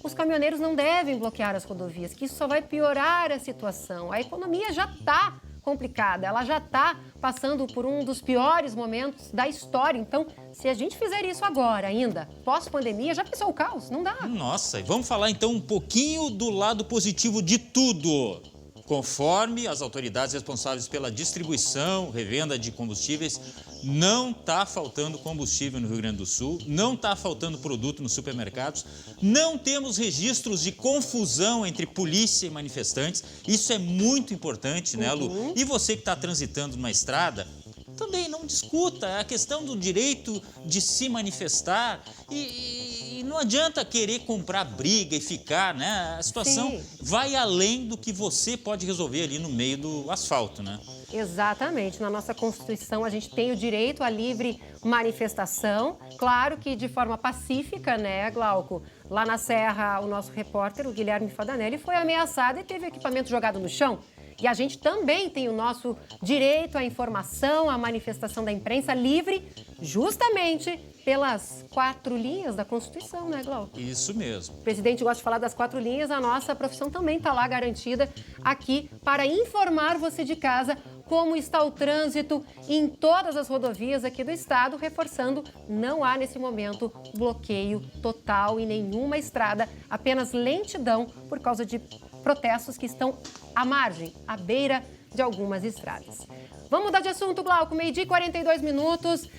Speaker 1: os caminhoneiros não devem bloquear as rodovias, que isso só vai piorar a situação. A economia já está complicada, ela já está passando por um dos piores momentos da história. Então, se a gente fizer isso agora ainda, pós-pandemia, já pensou o caos? Não dá.
Speaker 3: Nossa, e vamos falar então um pouquinho do lado positivo de tudo. Conforme as autoridades responsáveis pela distribuição, revenda de combustíveis, não está faltando combustível no Rio Grande do Sul, não está faltando produto nos supermercados, não temos registros de confusão entre polícia e manifestantes. Isso é muito importante, né, Lu? E você que está transitando numa estrada, também não discuta a questão do direito de se manifestar e não adianta querer comprar briga e ficar, né? A situação vai além do que você pode resolver ali no meio do asfalto, né?
Speaker 1: Exatamente. Na nossa Constituição, a gente tem o direito à livre manifestação. Claro que de forma pacífica, né, Glauco? Lá na Serra, o nosso repórter, o Guilherme Fadanelli, foi ameaçado e teve equipamento jogado no chão. E a gente também tem o nosso direito à informação, à manifestação da imprensa livre, justamente pelas 4 linhas da Constituição, né, Glauco?
Speaker 3: Isso mesmo.
Speaker 1: O presidente gosta de falar das 4 linhas, a nossa profissão também está lá garantida aqui para informar você de casa como está o trânsito em todas as rodovias aqui do estado, reforçando, não há nesse momento bloqueio total em nenhuma estrada, apenas lentidão por causa de protestos que estão à margem, à beira de algumas estradas. Vamos mudar de assunto, Glauco. 12h42.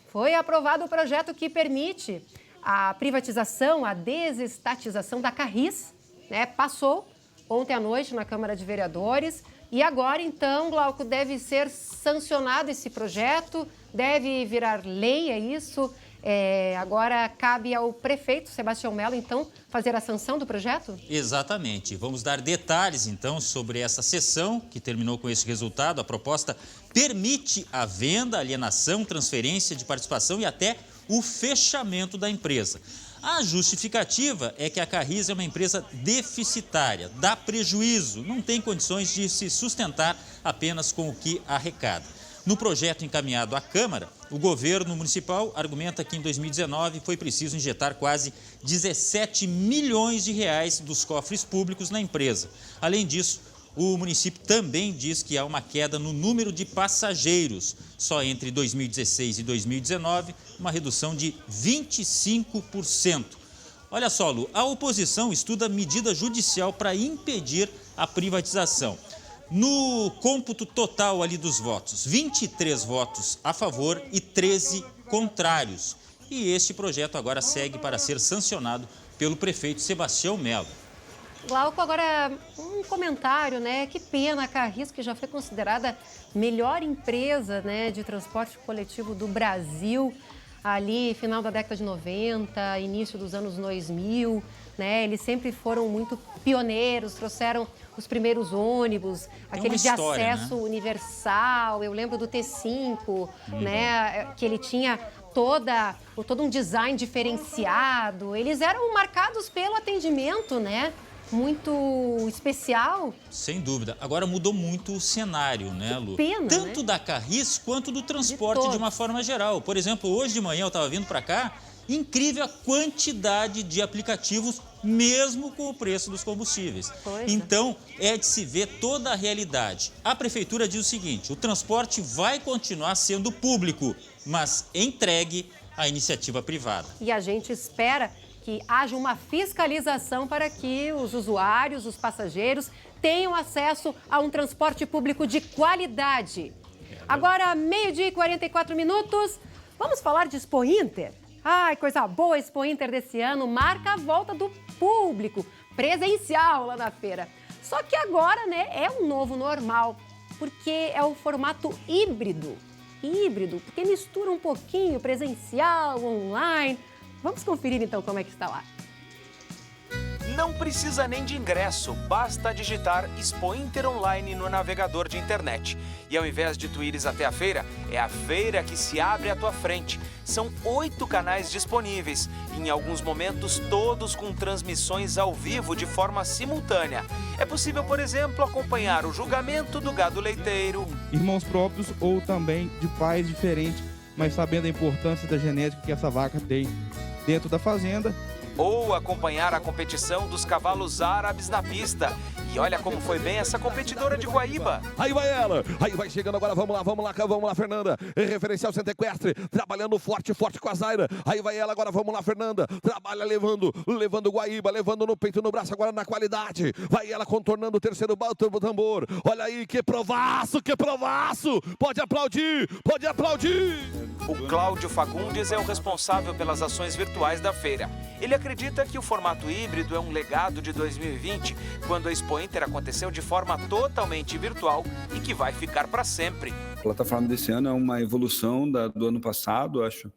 Speaker 1: Foi aprovado o projeto que permite a privatização, a desestatização da Carris, né? Passou ontem à noite na Câmara de Vereadores e agora, então, Glauco, deve ser sancionado esse projeto, deve virar lei, é isso? Agora cabe ao prefeito Sebastião Melo, então, fazer a sanção do projeto?
Speaker 3: Exatamente. Vamos dar detalhes, então, sobre essa sessão que terminou com esse resultado. A proposta permite a venda, alienação, transferência de participação e até o fechamento da empresa. A justificativa é que a Carris é uma empresa deficitária, dá prejuízo, não tem condições de se sustentar apenas com o que arrecada. No projeto encaminhado à Câmara, o governo municipal argumenta que em 2019 foi preciso injetar quase 17 milhões de reais dos cofres públicos na empresa. Além disso, o município também diz que há uma queda no número de passageiros. Só entre 2016 e 2019, uma redução de 25%. Olha só, Lu, a oposição estuda medida judicial para impedir a privatização. No cômputo total ali dos votos, 23 votos a favor e 13 contrários. E este projeto agora segue para ser sancionado pelo prefeito Sebastião Melo.
Speaker 1: Glauco, agora um comentário, né? Que pena, a Carris, que já foi considerada melhor empresa, né, de transporte coletivo do Brasil, ali final da década de 90, início dos anos 2000, né? Eles sempre foram muito pioneiros, trouxeram os primeiros ônibus, aqueles de acesso, né, universal. Eu lembro do T5, né, que ele tinha todo um design diferenciado. Eles eram marcados pelo atendimento, né? Muito especial.
Speaker 3: Sem dúvida. Agora mudou muito o cenário, né, Lu?
Speaker 1: Pena,
Speaker 3: tanto
Speaker 1: né?
Speaker 3: da Carris quanto do transporte de uma forma geral. Por exemplo, hoje de manhã eu estava vindo para cá Incrível a quantidade de aplicativos, mesmo com o preço dos combustíveis. Então, é de se ver toda a realidade. A prefeitura diz o seguinte: o transporte vai continuar sendo público, mas entregue à iniciativa privada.
Speaker 1: E a gente espera que haja uma fiscalização para que os usuários, os passageiros, tenham acesso a um transporte público de qualidade. Agora, 12h e 44 minutos, vamos falar de Expo Inter? Ai, coisa boa, Expo Inter desse ano marca a volta do público presencial lá na feira. Só que agora, né, é um novo normal, porque é o formato híbrido. Híbrido, porque mistura um pouquinho presencial, online. Vamos conferir então como é que está lá.
Speaker 14: Não precisa nem de ingresso, basta digitar Expo Inter Online no navegador de internet. E ao invés de tu ires até a feira, é a feira que se abre à tua frente. São 8 canais disponíveis, em alguns momentos todos com transmissões ao vivo de forma simultânea. É possível, por exemplo, acompanhar o julgamento do gado leiteiro.
Speaker 15: Irmãos próprios ou também de pais diferentes, mas sabendo a importância da genética que essa vaca tem dentro da fazenda.
Speaker 14: Ou acompanhar a competição dos cavalos árabes na pista. E olha como foi bem essa competidora de Guaíba.
Speaker 16: Aí vai ela, aí vai chegando agora, vamos lá, Fernanda. Referencial Centro Equestre, trabalhando forte com a Zaira. Aí vai ela agora, vamos lá, Fernanda. Trabalha levando Guaíba, levando no peito, no braço, agora na qualidade. Vai ela contornando o terceiro tambor. Olha aí, que provaço. Pode aplaudir.
Speaker 14: O Cláudio Fagundes é o responsável pelas ações virtuais da feira. Ele acredita que o formato híbrido é um legado de 2020, quando a Expo Inter aconteceu de forma totalmente virtual e que vai ficar para sempre.
Speaker 17: A plataforma desse ano é uma evolução do ano passado, acho,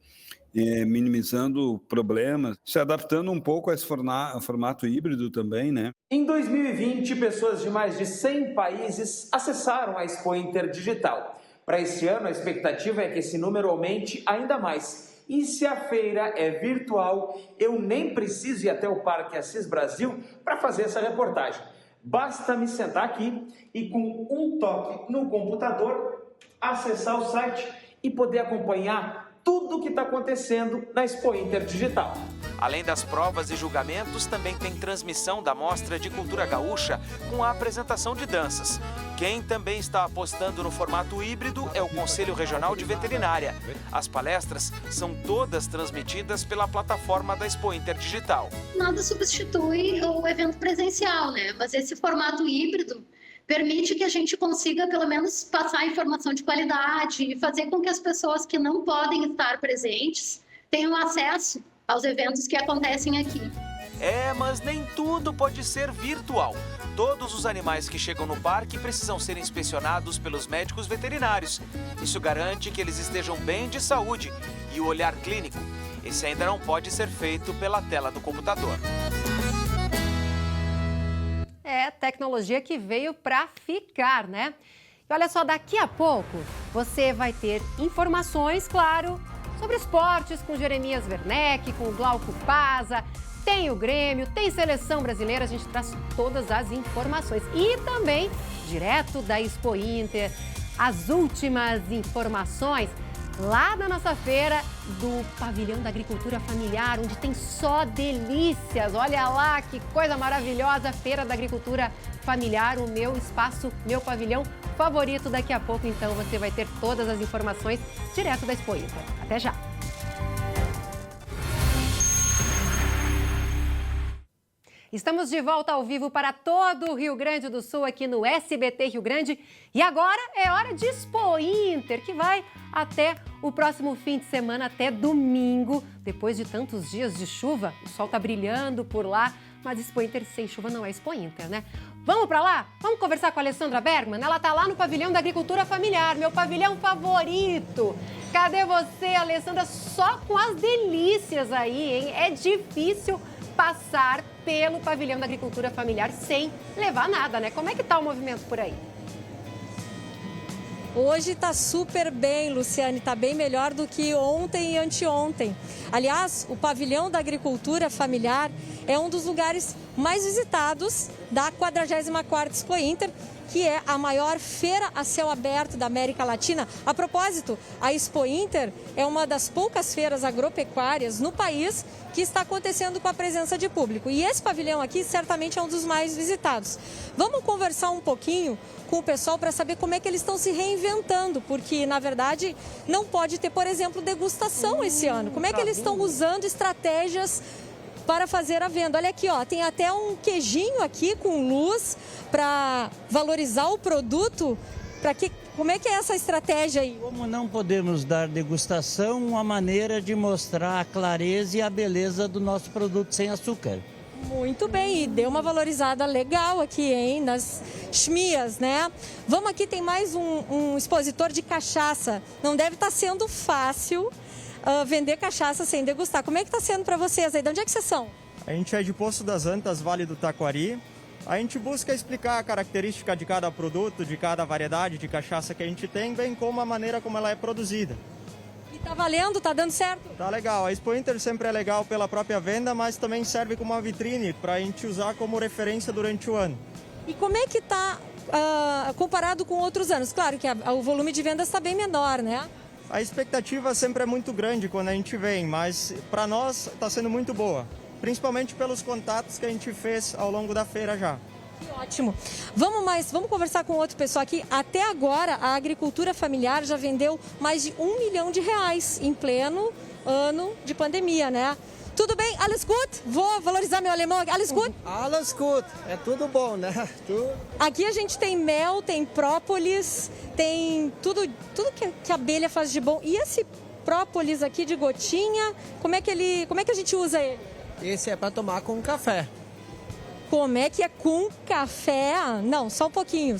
Speaker 17: minimizando problemas, se adaptando um pouco a esse formato híbrido também, né?
Speaker 18: Em 2020, pessoas de mais de 100 países acessaram a Expo Inter Digital. Para esse ano, a expectativa é que esse número aumente ainda mais. E se a feira é virtual, eu nem preciso ir até o Parque Assis Brasil para fazer essa reportagem. Basta me sentar aqui e, com um toque no computador, acessar o site e poder acompanhar tudo o que está acontecendo na Expo Inter Digital.
Speaker 14: Além das provas e julgamentos, também tem transmissão da Mostra de Cultura Gaúcha com a apresentação de danças. Quem também está apostando no formato híbrido é o Conselho Regional de Veterinária. As palestras são todas transmitidas pela plataforma da Expo Inter Digital.
Speaker 19: Nada substitui o evento presencial, né? Mas esse formato híbrido permite que a gente consiga, pelo menos, passar informação de qualidade e fazer com que as pessoas que não podem estar presentes tenham acesso aos eventos que acontecem aqui.
Speaker 14: Mas nem tudo pode ser virtual. Todos os animais que chegam no parque precisam ser inspecionados pelos médicos veterinários. Isso garante que eles estejam bem de saúde. E o olhar clínico, esse ainda não pode ser feito pela tela do computador.
Speaker 1: É tecnologia que veio para ficar, né? E olha só, daqui a pouco você vai ter informações, claro, sobre esportes com Jeremias Werneck, com o Glauco Paza. Tem o Grêmio, tem seleção brasileira, a gente traz todas as informações. E também, direto da Expo Inter, as últimas informações lá na nossa feira do Pavilhão da Agricultura Familiar, onde tem só delícias. Olha lá que coisa maravilhosa, Feira da Agricultura Familiar, o meu espaço, meu pavilhão favorito. Daqui a pouco, então, você vai ter todas as informações direto da Expo Inter. Até já! Estamos de volta ao vivo para todo o Rio Grande do Sul, aqui no SBT Rio Grande. E agora é hora de Expo Inter, que vai até o próximo fim de semana, até domingo. Depois de tantos dias de chuva, o sol está brilhando por lá, mas Expo Inter sem chuva não é Expo Inter, né? Vamos para lá? Vamos conversar com a Alessandra Bergman? Ela está lá no Pavilhão da Agricultura Familiar, meu pavilhão favorito. Cadê você, Alessandra? Só com as delícias aí, hein? É difícil passar pelo Pavilhão da Agricultura Familiar sem levar nada, né? Como é que tá o movimento por aí?
Speaker 20: Hoje está super bem, Luciane, está bem melhor do que ontem e anteontem. Aliás, o Pavilhão da Agricultura Familiar é um dos lugares mais visitados da 44ª Expo Inter, que é a maior feira a céu aberto da América Latina. A propósito, a Expo Inter é uma das poucas feiras agropecuárias no país que está acontecendo com a presença de público. E esse pavilhão aqui certamente é um dos mais visitados. Vamos conversar um pouquinho com o pessoal para saber como é que eles estão se reinventando, porque, na verdade, não pode ter, por exemplo, degustação esse ano. Como é que eles estão usando estratégias para fazer a venda? Olha aqui, ó, tem até um queijinho aqui com luz para valorizar o produto. Como é que é essa estratégia aí?
Speaker 21: Como não podemos dar degustação, uma maneira de mostrar a clareza e a beleza do nosso produto sem açúcar.
Speaker 20: Muito bem, e deu uma valorizada legal aqui, hein, nas chmias, né? Vamos aqui, tem mais um expositor de cachaça. Não deve estar sendo fácil vender cachaça sem degustar. Como é que está sendo para vocês aí? De onde é que vocês são?
Speaker 22: A gente é de Poço das Antas, Vale do Taquari. A gente busca explicar a característica de cada produto, de cada variedade de cachaça que a gente tem, bem como a maneira como ela é produzida.
Speaker 20: E tá valendo? Tá dando certo?
Speaker 22: Tá legal. A Expo Inter sempre é legal pela própria venda, mas também serve como uma vitrine para a gente usar como referência durante o ano.
Speaker 20: E como é que tá comparado com outros anos? Claro que o volume de vendas está bem menor, né?
Speaker 22: A expectativa sempre é muito grande quando a gente vem, mas para nós está sendo muito boa. Principalmente pelos contatos que a gente fez ao longo da feira já.
Speaker 20: Que ótimo. Vamos conversar com outro pessoal aqui. Até agora, a agricultura familiar já vendeu mais de R$1 milhão em pleno ano de pandemia, né? Tudo bem? Alles gut? Vou valorizar meu alemão aqui. Alles gut?
Speaker 23: Alles gut. É tudo bom, né?
Speaker 20: Aqui a gente tem mel, tem própolis, tem tudo que a abelha faz de bom. E esse própolis aqui de gotinha, como é que a gente usa ele?
Speaker 23: Esse é para tomar com café.
Speaker 20: Como é que é com café? Não, só um pouquinho.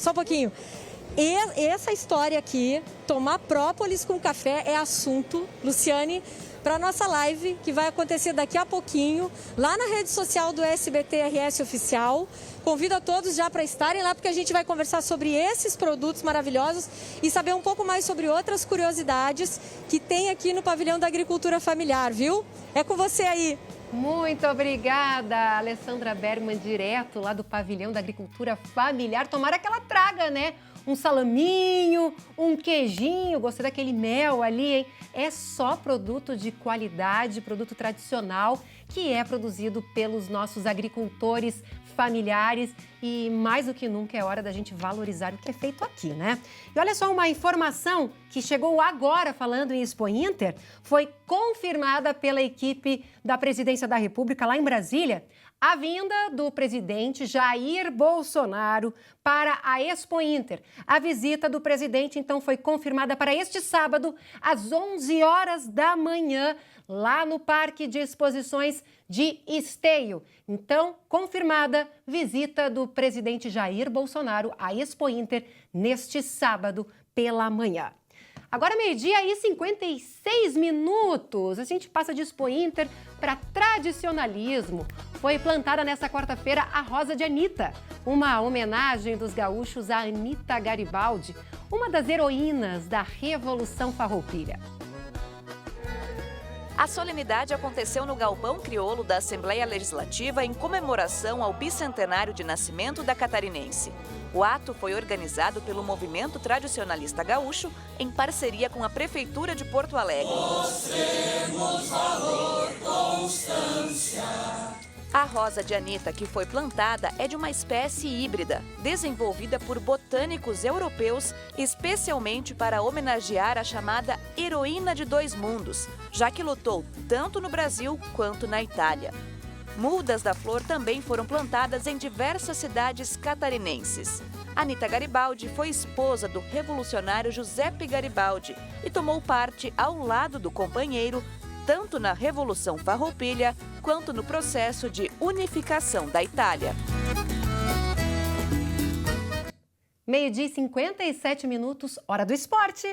Speaker 20: E essa história aqui, tomar própolis com café, é assunto, Luciane, para a nossa live, que vai acontecer daqui a pouquinho, lá na rede social do SBT RS Oficial. Convido a todos já para estarem lá, porque a gente vai conversar sobre esses produtos maravilhosos e saber um pouco mais sobre outras curiosidades que tem aqui no Pavilhão da Agricultura Familiar, viu? É com você aí.
Speaker 1: Muito obrigada, Alessandra Bergman, direto lá do Pavilhão da Agricultura Familiar. Tomara que ela traga, né? Um salaminho, um queijinho, gostei daquele mel ali, hein? É só produto de qualidade, produto tradicional, que é produzido pelos nossos agricultores familiares e mais do que nunca é hora da gente valorizar o que é feito aqui, né? E olha só, uma informação que chegou agora falando em Expo Inter, foi confirmada pela equipe da Presidência da República lá em Brasília, a vinda do presidente Jair Bolsonaro para a Expo Inter. A visita do presidente, então, foi confirmada para este sábado, às 11 horas da manhã, lá no Parque de Exposições de Esteio. Então, confirmada visita do presidente Jair Bolsonaro à Expo Inter neste sábado pela manhã. Agora, 12h56, a gente passa de Expo Inter para tradicionalismo. Foi plantada nesta quarta-feira a Rosa de Anitta, uma homenagem dos gaúchos a Anita Garibaldi, uma das heroínas da Revolução Farroupilha.
Speaker 24: A solenidade aconteceu no Galpão Crioulo da Assembleia Legislativa em comemoração ao bicentenário de nascimento da catarinense. O ato foi organizado pelo Movimento Tradicionalista Gaúcho em parceria com a Prefeitura de Porto Alegre. Mostremos valor, constância. A rosa de Anitta que foi plantada é de uma espécie híbrida, desenvolvida por botânicos europeus especialmente para homenagear a chamada heroína de dois mundos, já que lutou tanto no Brasil quanto na Itália. Mudas da flor também foram plantadas em diversas cidades catarinenses. Anita Garibaldi foi esposa do revolucionário Giuseppe Garibaldi e tomou parte ao lado do companheiro tanto na Revolução Farroupilha quanto no processo de unificação da Itália.
Speaker 1: 12h57, hora do esporte.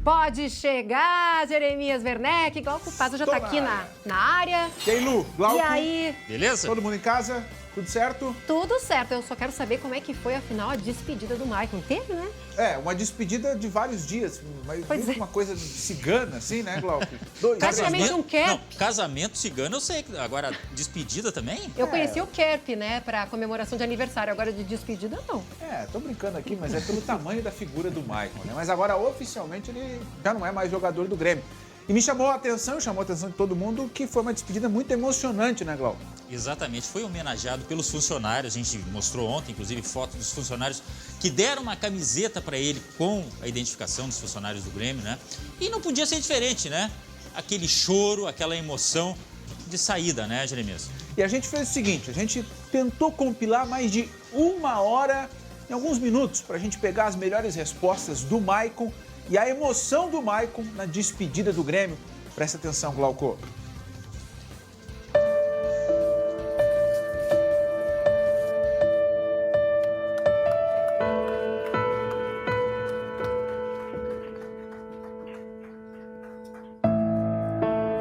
Speaker 1: Pode chegar, Jeremias Werneck, Glauco Paz já está aqui na área.
Speaker 25: E aí, Lu? Glauco?
Speaker 1: E aí?
Speaker 3: Beleza?
Speaker 25: Todo mundo em casa?
Speaker 4: Tudo certo?
Speaker 1: Tudo certo. Eu só quero saber como é que foi, afinal, a despedida do Maicon. Teve, né?
Speaker 4: Uma despedida de vários dias. Mas uma coisa cigana, assim, né, Glauco?
Speaker 1: Praticamente um cap.
Speaker 3: Não, casamento cigano eu sei. Agora, despedida também?
Speaker 1: Eu conheci o Kerp, né, pra comemoração de aniversário. Agora de despedida, não.
Speaker 4: Tô brincando aqui, mas é pelo tamanho da figura do Maicon, né? Mas agora, oficialmente, ele já não é mais jogador do Grêmio. E me chamou a atenção de todo mundo que foi uma despedida muito emocionante, né, Glauco?
Speaker 3: Exatamente, foi homenageado pelos funcionários, a gente mostrou ontem, inclusive, fotos dos funcionários que deram uma camiseta para ele com a identificação dos funcionários do Grêmio, né? E não podia ser diferente, né? Aquele choro, aquela emoção de saída, né, Jeremias?
Speaker 4: E a gente fez o seguinte, a gente tentou compilar mais de 1 hora, em alguns minutos, para a gente pegar as melhores respostas do Maicon e a emoção do Maicon na despedida do Grêmio. Presta atenção, Glauco.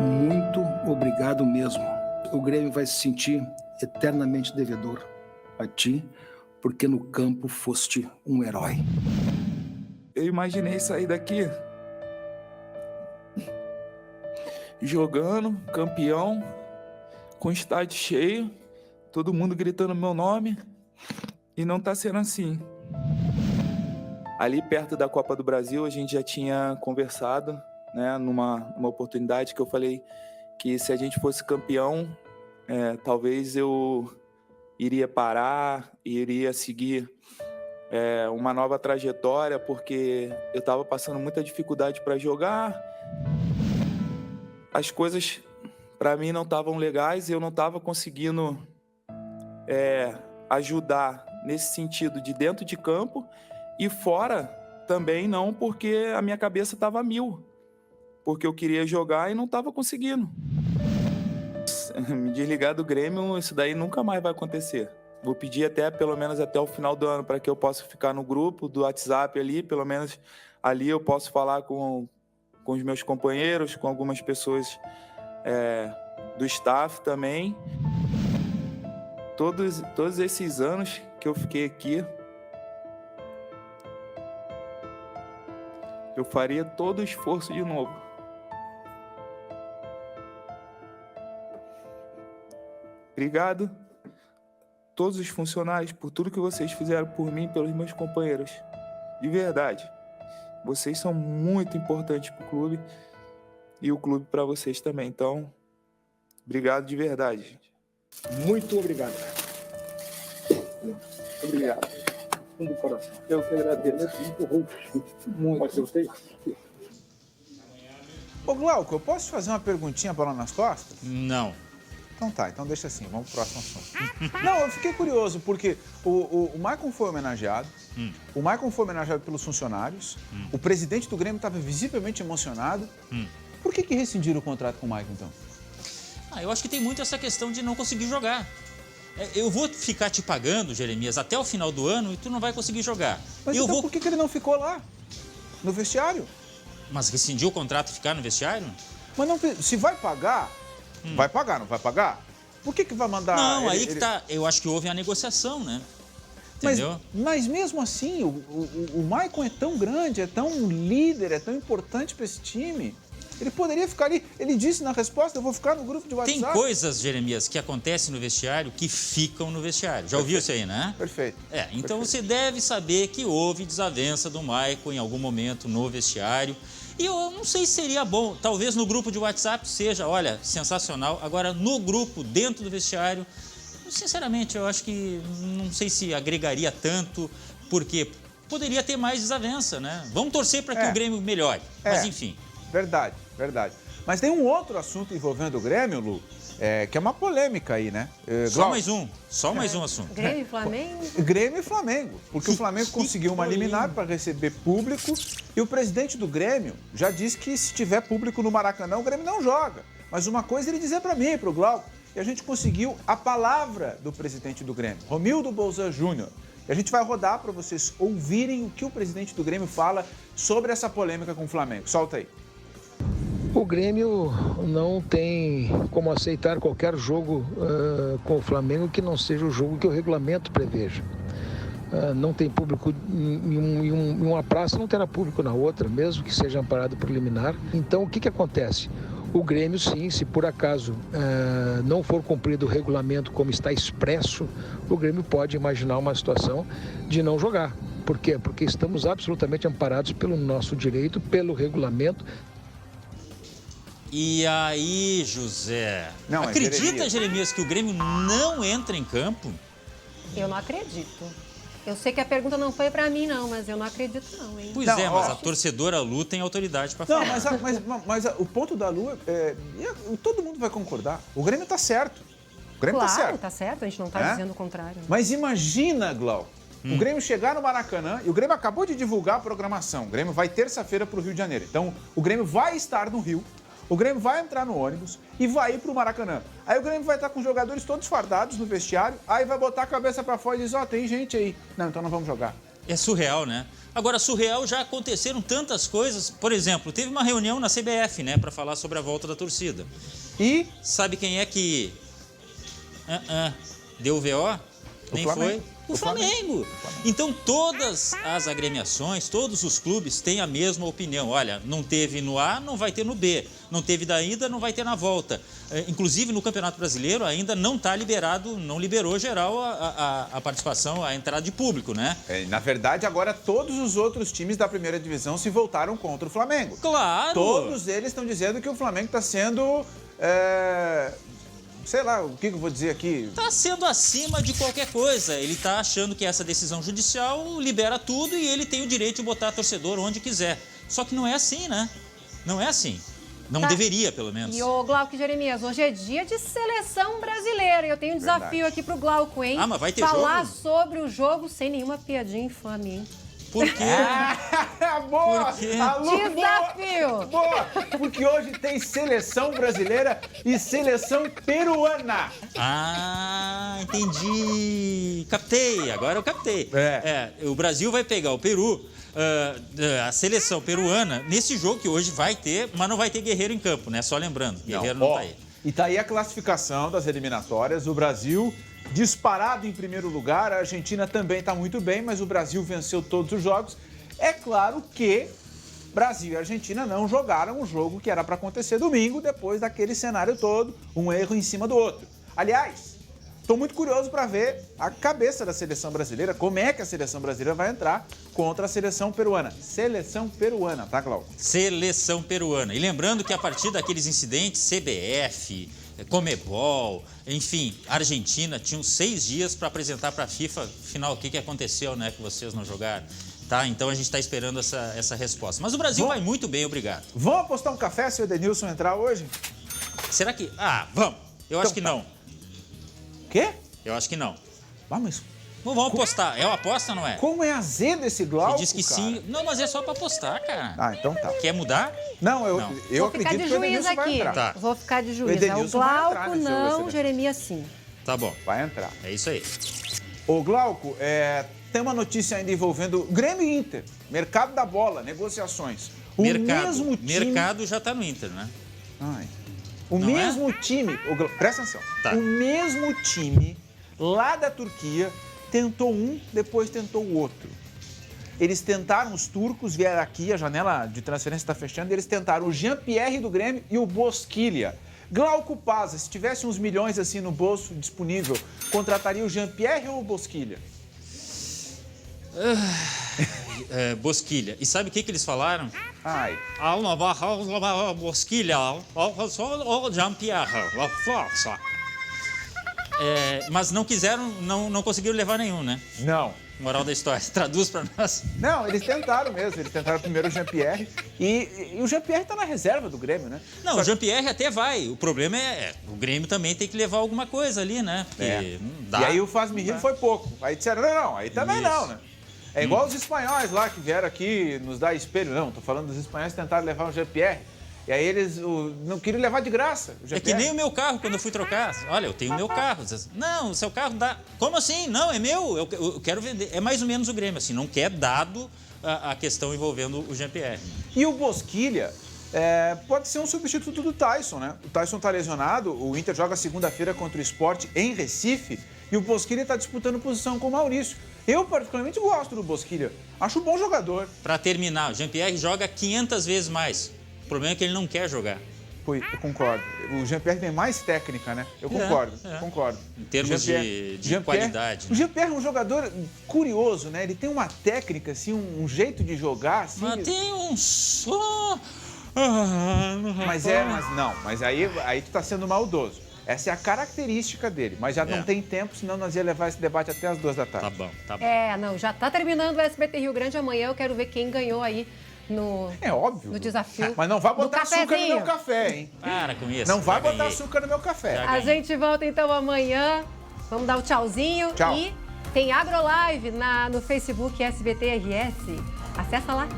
Speaker 6: Muito obrigado mesmo. O Grêmio vai se sentir eternamente devedor a ti, porque no campo foste um herói.
Speaker 15: Eu imaginei sair daqui jogando, campeão, com o estádio cheio, todo mundo gritando meu nome, e não tá sendo assim. Ali perto da Copa do Brasil, a gente já tinha conversado, né, numa oportunidade que eu falei que se a gente fosse campeão, talvez eu iria parar, iria seguir uma nova trajetória, porque eu estava passando muita dificuldade para jogar. As coisas para mim não estavam legais, eu não estava conseguindo ajudar nesse sentido de dentro de campo, e fora também não, porque a minha cabeça estava a mil, porque eu queria jogar e não estava conseguindo. Me desligar do Grêmio, isso daí nunca mais vai acontecer. Vou pedir pelo menos até o final do ano, para que eu possa ficar no grupo do WhatsApp ali, pelo menos ali eu posso falar com os meus companheiros, com algumas pessoas do staff também. Todos esses anos que eu fiquei aqui, eu faria todo o esforço de novo. Obrigado, todos os funcionários, por tudo que vocês fizeram por mim e pelos meus companheiros. De verdade. Vocês são muito importantes para o clube e o clube para vocês também. Então, obrigado de verdade, gente.
Speaker 6: Muito obrigado.
Speaker 15: Obrigado.
Speaker 6: Fundo do coração.
Speaker 15: Eu que agradeço.
Speaker 6: Muito.
Speaker 15: Pode ser você?
Speaker 4: Ô, Glauco, eu posso fazer uma perguntinha para lá nas costas?
Speaker 3: Não.
Speaker 4: Então tá, então deixa assim, vamos pro próximo assunto. Não, eu fiquei curioso, porque o Maicon foi homenageado, o Maicon foi homenageado pelos funcionários, o presidente do Grêmio estava visivelmente emocionado. Por que rescindiram o contrato com o Maicon, então?
Speaker 3: Eu acho que tem muito essa questão de não conseguir jogar. Eu vou ficar te pagando, Jeremias, até o final do ano e tu não vai conseguir jogar.
Speaker 4: Mas então por que ele não ficou lá, no vestiário?
Speaker 3: Mas rescindiu o contrato e ficar no vestiário?
Speaker 4: Mas não, se vai pagar... Vai pagar, não vai pagar? Por que vai mandar...
Speaker 3: Não, aí que tá. Eu acho que houve a negociação, né? Entendeu?
Speaker 4: Mas mesmo assim, o Maicon é tão grande, é tão líder, é tão importante para esse time. Ele poderia ficar ali. Ele disse na resposta, eu vou ficar no grupo de WhatsApp.
Speaker 3: Tem coisas, Jeremias, que acontecem no vestiário que ficam no vestiário. Já ouviu isso aí, né?
Speaker 4: Perfeito.
Speaker 3: Então você deve saber que houve desavença do Maicon em algum momento no vestiário. E eu não sei se seria bom, talvez no grupo de WhatsApp seja, olha, sensacional. Agora, no grupo, dentro do vestiário, sinceramente, eu acho que não sei se agregaria tanto, porque poderia ter mais desavença, né? Vamos torcer para que o Grêmio melhore, mas enfim.
Speaker 4: Verdade, verdade. Mas tem um outro assunto envolvendo o Grêmio, Lu, que é uma polêmica aí, né?
Speaker 3: Só mais um assunto.
Speaker 1: Grêmio e Flamengo?
Speaker 4: Grêmio e Flamengo, porque o Flamengo conseguiu uma liminar para receber público e o presidente do Grêmio já disse que se tiver público no Maracanã, o Grêmio não joga. Mas uma coisa ele dizia para mim, para o Glauco, e a gente conseguiu a palavra do presidente do Grêmio, Romildo Bolzan Júnior. E a gente vai rodar para vocês ouvirem o que o presidente do Grêmio fala sobre essa polêmica com o Flamengo. Solta aí.
Speaker 6: O Grêmio não tem como aceitar qualquer jogo com o Flamengo que não seja o jogo que o regulamento preveja. Não tem público em uma praça, não terá público na outra, mesmo que seja amparado por liminar. Então, o que acontece? O Grêmio, sim, se por acaso não for cumprido o regulamento como está expresso, o Grêmio pode imaginar uma situação de não jogar. Por quê? Porque estamos absolutamente amparados pelo nosso direito, pelo regulamento.
Speaker 3: E aí, José? Não, acredita, Jeremias, que o Grêmio não entra em campo?
Speaker 1: Eu não acredito. Eu sei que a pergunta não foi para mim, não, mas eu não acredito, não, hein?
Speaker 3: Pois é, mas a torcedora Lu tem autoridade para falar.
Speaker 4: Não, mas o ponto da Lu, todo mundo vai concordar. O Grêmio tá certo. O Grêmio tá certo.
Speaker 1: Tá certo, a gente não tá dizendo o contrário.
Speaker 4: Mas imagina, Glau, o Grêmio chegar no Maracanã, e o Grêmio acabou de divulgar a programação. O Grêmio vai terça-feira para o Rio de Janeiro. Então, o Grêmio vai estar no Rio. O Grêmio vai entrar no ônibus e vai ir pro Maracanã. Aí o Grêmio vai estar com os jogadores todos fardados no vestiário, aí vai botar a cabeça pra fora e diz, tem gente aí. Não, então não vamos jogar.
Speaker 3: É surreal, né? Agora, surreal já aconteceram tantas coisas. Por exemplo, teve uma reunião na CBF, né, pra falar sobre a volta da torcida.
Speaker 4: E?
Speaker 3: Sabe quem é que deu o VO? Nem foi? O Flamengo. Então, todas as agremiações, todos os clubes têm a mesma opinião. Olha, não teve no A, não vai ter no B. Não teve da ida, não vai ter na volta. Inclusive, no Campeonato Brasileiro, ainda não está liberado, não liberou geral a participação, a entrada de público, né?
Speaker 4: Na verdade, agora todos os outros times da primeira divisão se voltaram contra o Flamengo.
Speaker 3: Claro!
Speaker 4: Todos eles estão dizendo que o Flamengo está sendo... sei lá, o que eu vou dizer aqui?
Speaker 3: Está sendo acima de qualquer coisa. Ele está achando que essa decisão judicial libera tudo e ele tem o direito de botar torcedor onde quiser. Só que não é assim, né? Não é assim. Não deveria, pelo menos.
Speaker 1: E o Glauco e Jeremias, hoje é dia de seleção brasileira. Eu tenho um desafio aqui pro Glauco, hein?
Speaker 3: Mas vai ter
Speaker 1: falar
Speaker 3: jogo?
Speaker 1: sobre o jogo sem nenhuma piadinha infame, hein?
Speaker 3: Por quê?
Speaker 4: Boa!
Speaker 3: Por quê?
Speaker 1: Desafio!
Speaker 4: Boa! Porque hoje tem seleção brasileira e seleção peruana.
Speaker 3: Entendi. Captei, agora eu captei. O Brasil vai pegar o Peru, a seleção peruana, nesse jogo que hoje vai ter, mas não vai ter Guerreiro em campo, né? Só lembrando, Guerreiro não tá aí.
Speaker 4: E tá aí a classificação das eliminatórias. O Brasil disparado em primeiro lugar, a Argentina também está muito bem, mas o Brasil venceu todos os jogos. É claro que Brasil e Argentina não jogaram o jogo que era para acontecer domingo, depois daquele cenário todo, um erro em cima do outro. Aliás, estou muito curioso para ver a cabeça da seleção brasileira, como é que a seleção brasileira vai entrar contra a seleção peruana. Seleção peruana, tá, Glauco?
Speaker 3: Seleção peruana. E lembrando que a partir daqueles incidentes, CBF, Comebol, enfim, Argentina, tinham 6 dias para apresentar para a FIFA, afinal, o que aconteceu, né, que vocês não jogaram. Tá, então a gente está esperando essa resposta. Mas o Brasil vai muito bem, obrigado.
Speaker 4: Vamos apostar um café se o Edenilson entrar hoje?
Speaker 3: Será que... vamos. Eu acho que não.
Speaker 4: Quê?
Speaker 3: Eu acho que não.
Speaker 4: Mas...
Speaker 3: Vamos apostar. É uma aposta ou não é?
Speaker 4: Como é azedo esse Glauco,
Speaker 3: Você disse que sim. Não, mas é só para apostar, cara.
Speaker 4: Então tá.
Speaker 3: Quer mudar?
Speaker 4: Não, eu
Speaker 1: acredito
Speaker 4: que o Edenilson vai entrar.
Speaker 3: Tá.
Speaker 1: Vou ficar de juiz. O Glauco não, Jeremias sim.
Speaker 3: Tá bom.
Speaker 4: Vai entrar.
Speaker 3: É isso aí.
Speaker 4: Ô, Glauco, tem uma notícia ainda envolvendo Grêmio e Inter. Mercado da bola, negociações.
Speaker 3: Mercado já tá no Inter, né?
Speaker 4: O mesmo time... Presta atenção. Tá. O mesmo time lá da Turquia tentou um, depois tentou o outro. Eles tentaram, os turcos vieram aqui, a janela de transferência está fechando, e eles tentaram o Jean-Pierre do Grêmio e o Bosquilha. Glauco Pazza, se tivesse uns milhões assim no bolso disponível, contrataria o Jean-Pierre ou o Bosquilha?
Speaker 3: Bosquilha. E sabe o que eles falaram? Bosquilha, Jean-Pierre, mas não quiseram, não conseguiram levar nenhum, né?
Speaker 4: Não.
Speaker 3: Moral da história. Traduz para nós.
Speaker 4: Não, eles tentaram mesmo. Eles tentaram primeiro o Jean-Pierre e o Jean-Pierre tá na reserva do Grêmio, né?
Speaker 3: Não, o Jean-Pierre até vai. O problema o Grêmio também tem que levar alguma coisa ali, né? Porque não dá.
Speaker 4: E aí o Faz-me Rir foi pouco. Aí disseram, não, aí também não, né? É igual os espanhóis lá que vieram aqui nos dar espelho. Não, tô falando dos espanhóis que tentaram levar o Jean-Pierre. E aí eles não queriam levar de graça.
Speaker 3: É que nem o meu carro, quando eu fui trocar. Olha, eu tenho o meu carro. Não, o seu carro dá... Como assim? Não, é meu. Eu quero vender. É mais ou menos o Grêmio, assim. Não quer dado a questão envolvendo o Jean-Pierre.
Speaker 4: E o Bosquilha pode ser um substituto do Tyson, né? O Tyson tá lesionado, o Inter joga segunda-feira contra o Sport em Recife e o Bosquilha tá disputando posição com o Maurício. Eu, particularmente, gosto do Bosquilha. Acho um bom jogador.
Speaker 3: Para terminar, o Jean-Pierre joga 500 vezes mais. O problema é que ele não quer jogar.
Speaker 4: Eu concordo. O Jean-Pierre tem mais técnica, né? Eu concordo, concordo.
Speaker 3: Em termos de qualidade.
Speaker 4: O Jean-Pierre é um jogador curioso, né? Ele tem uma técnica, assim, um jeito de jogar, assim...
Speaker 3: Mas tem um som...
Speaker 4: Mas aí tu tá sendo maldoso. Essa é a característica dele, mas já não tem tempo, senão nós ia levar esse debate até as 2 da tarde.
Speaker 3: Tá bom.
Speaker 1: Não, já tá terminando o SBT Rio Grande. Amanhã eu quero ver quem ganhou aí no desafio.
Speaker 4: Mas não vai botar açúcar no meu café, hein?
Speaker 3: Para com isso.
Speaker 4: Não vai botar açúcar no meu café.
Speaker 1: A gente volta então amanhã. Vamos dar o tchauzinho.
Speaker 4: Tchau.
Speaker 1: E tem AgroLive no Facebook SBT RS. Acessa lá.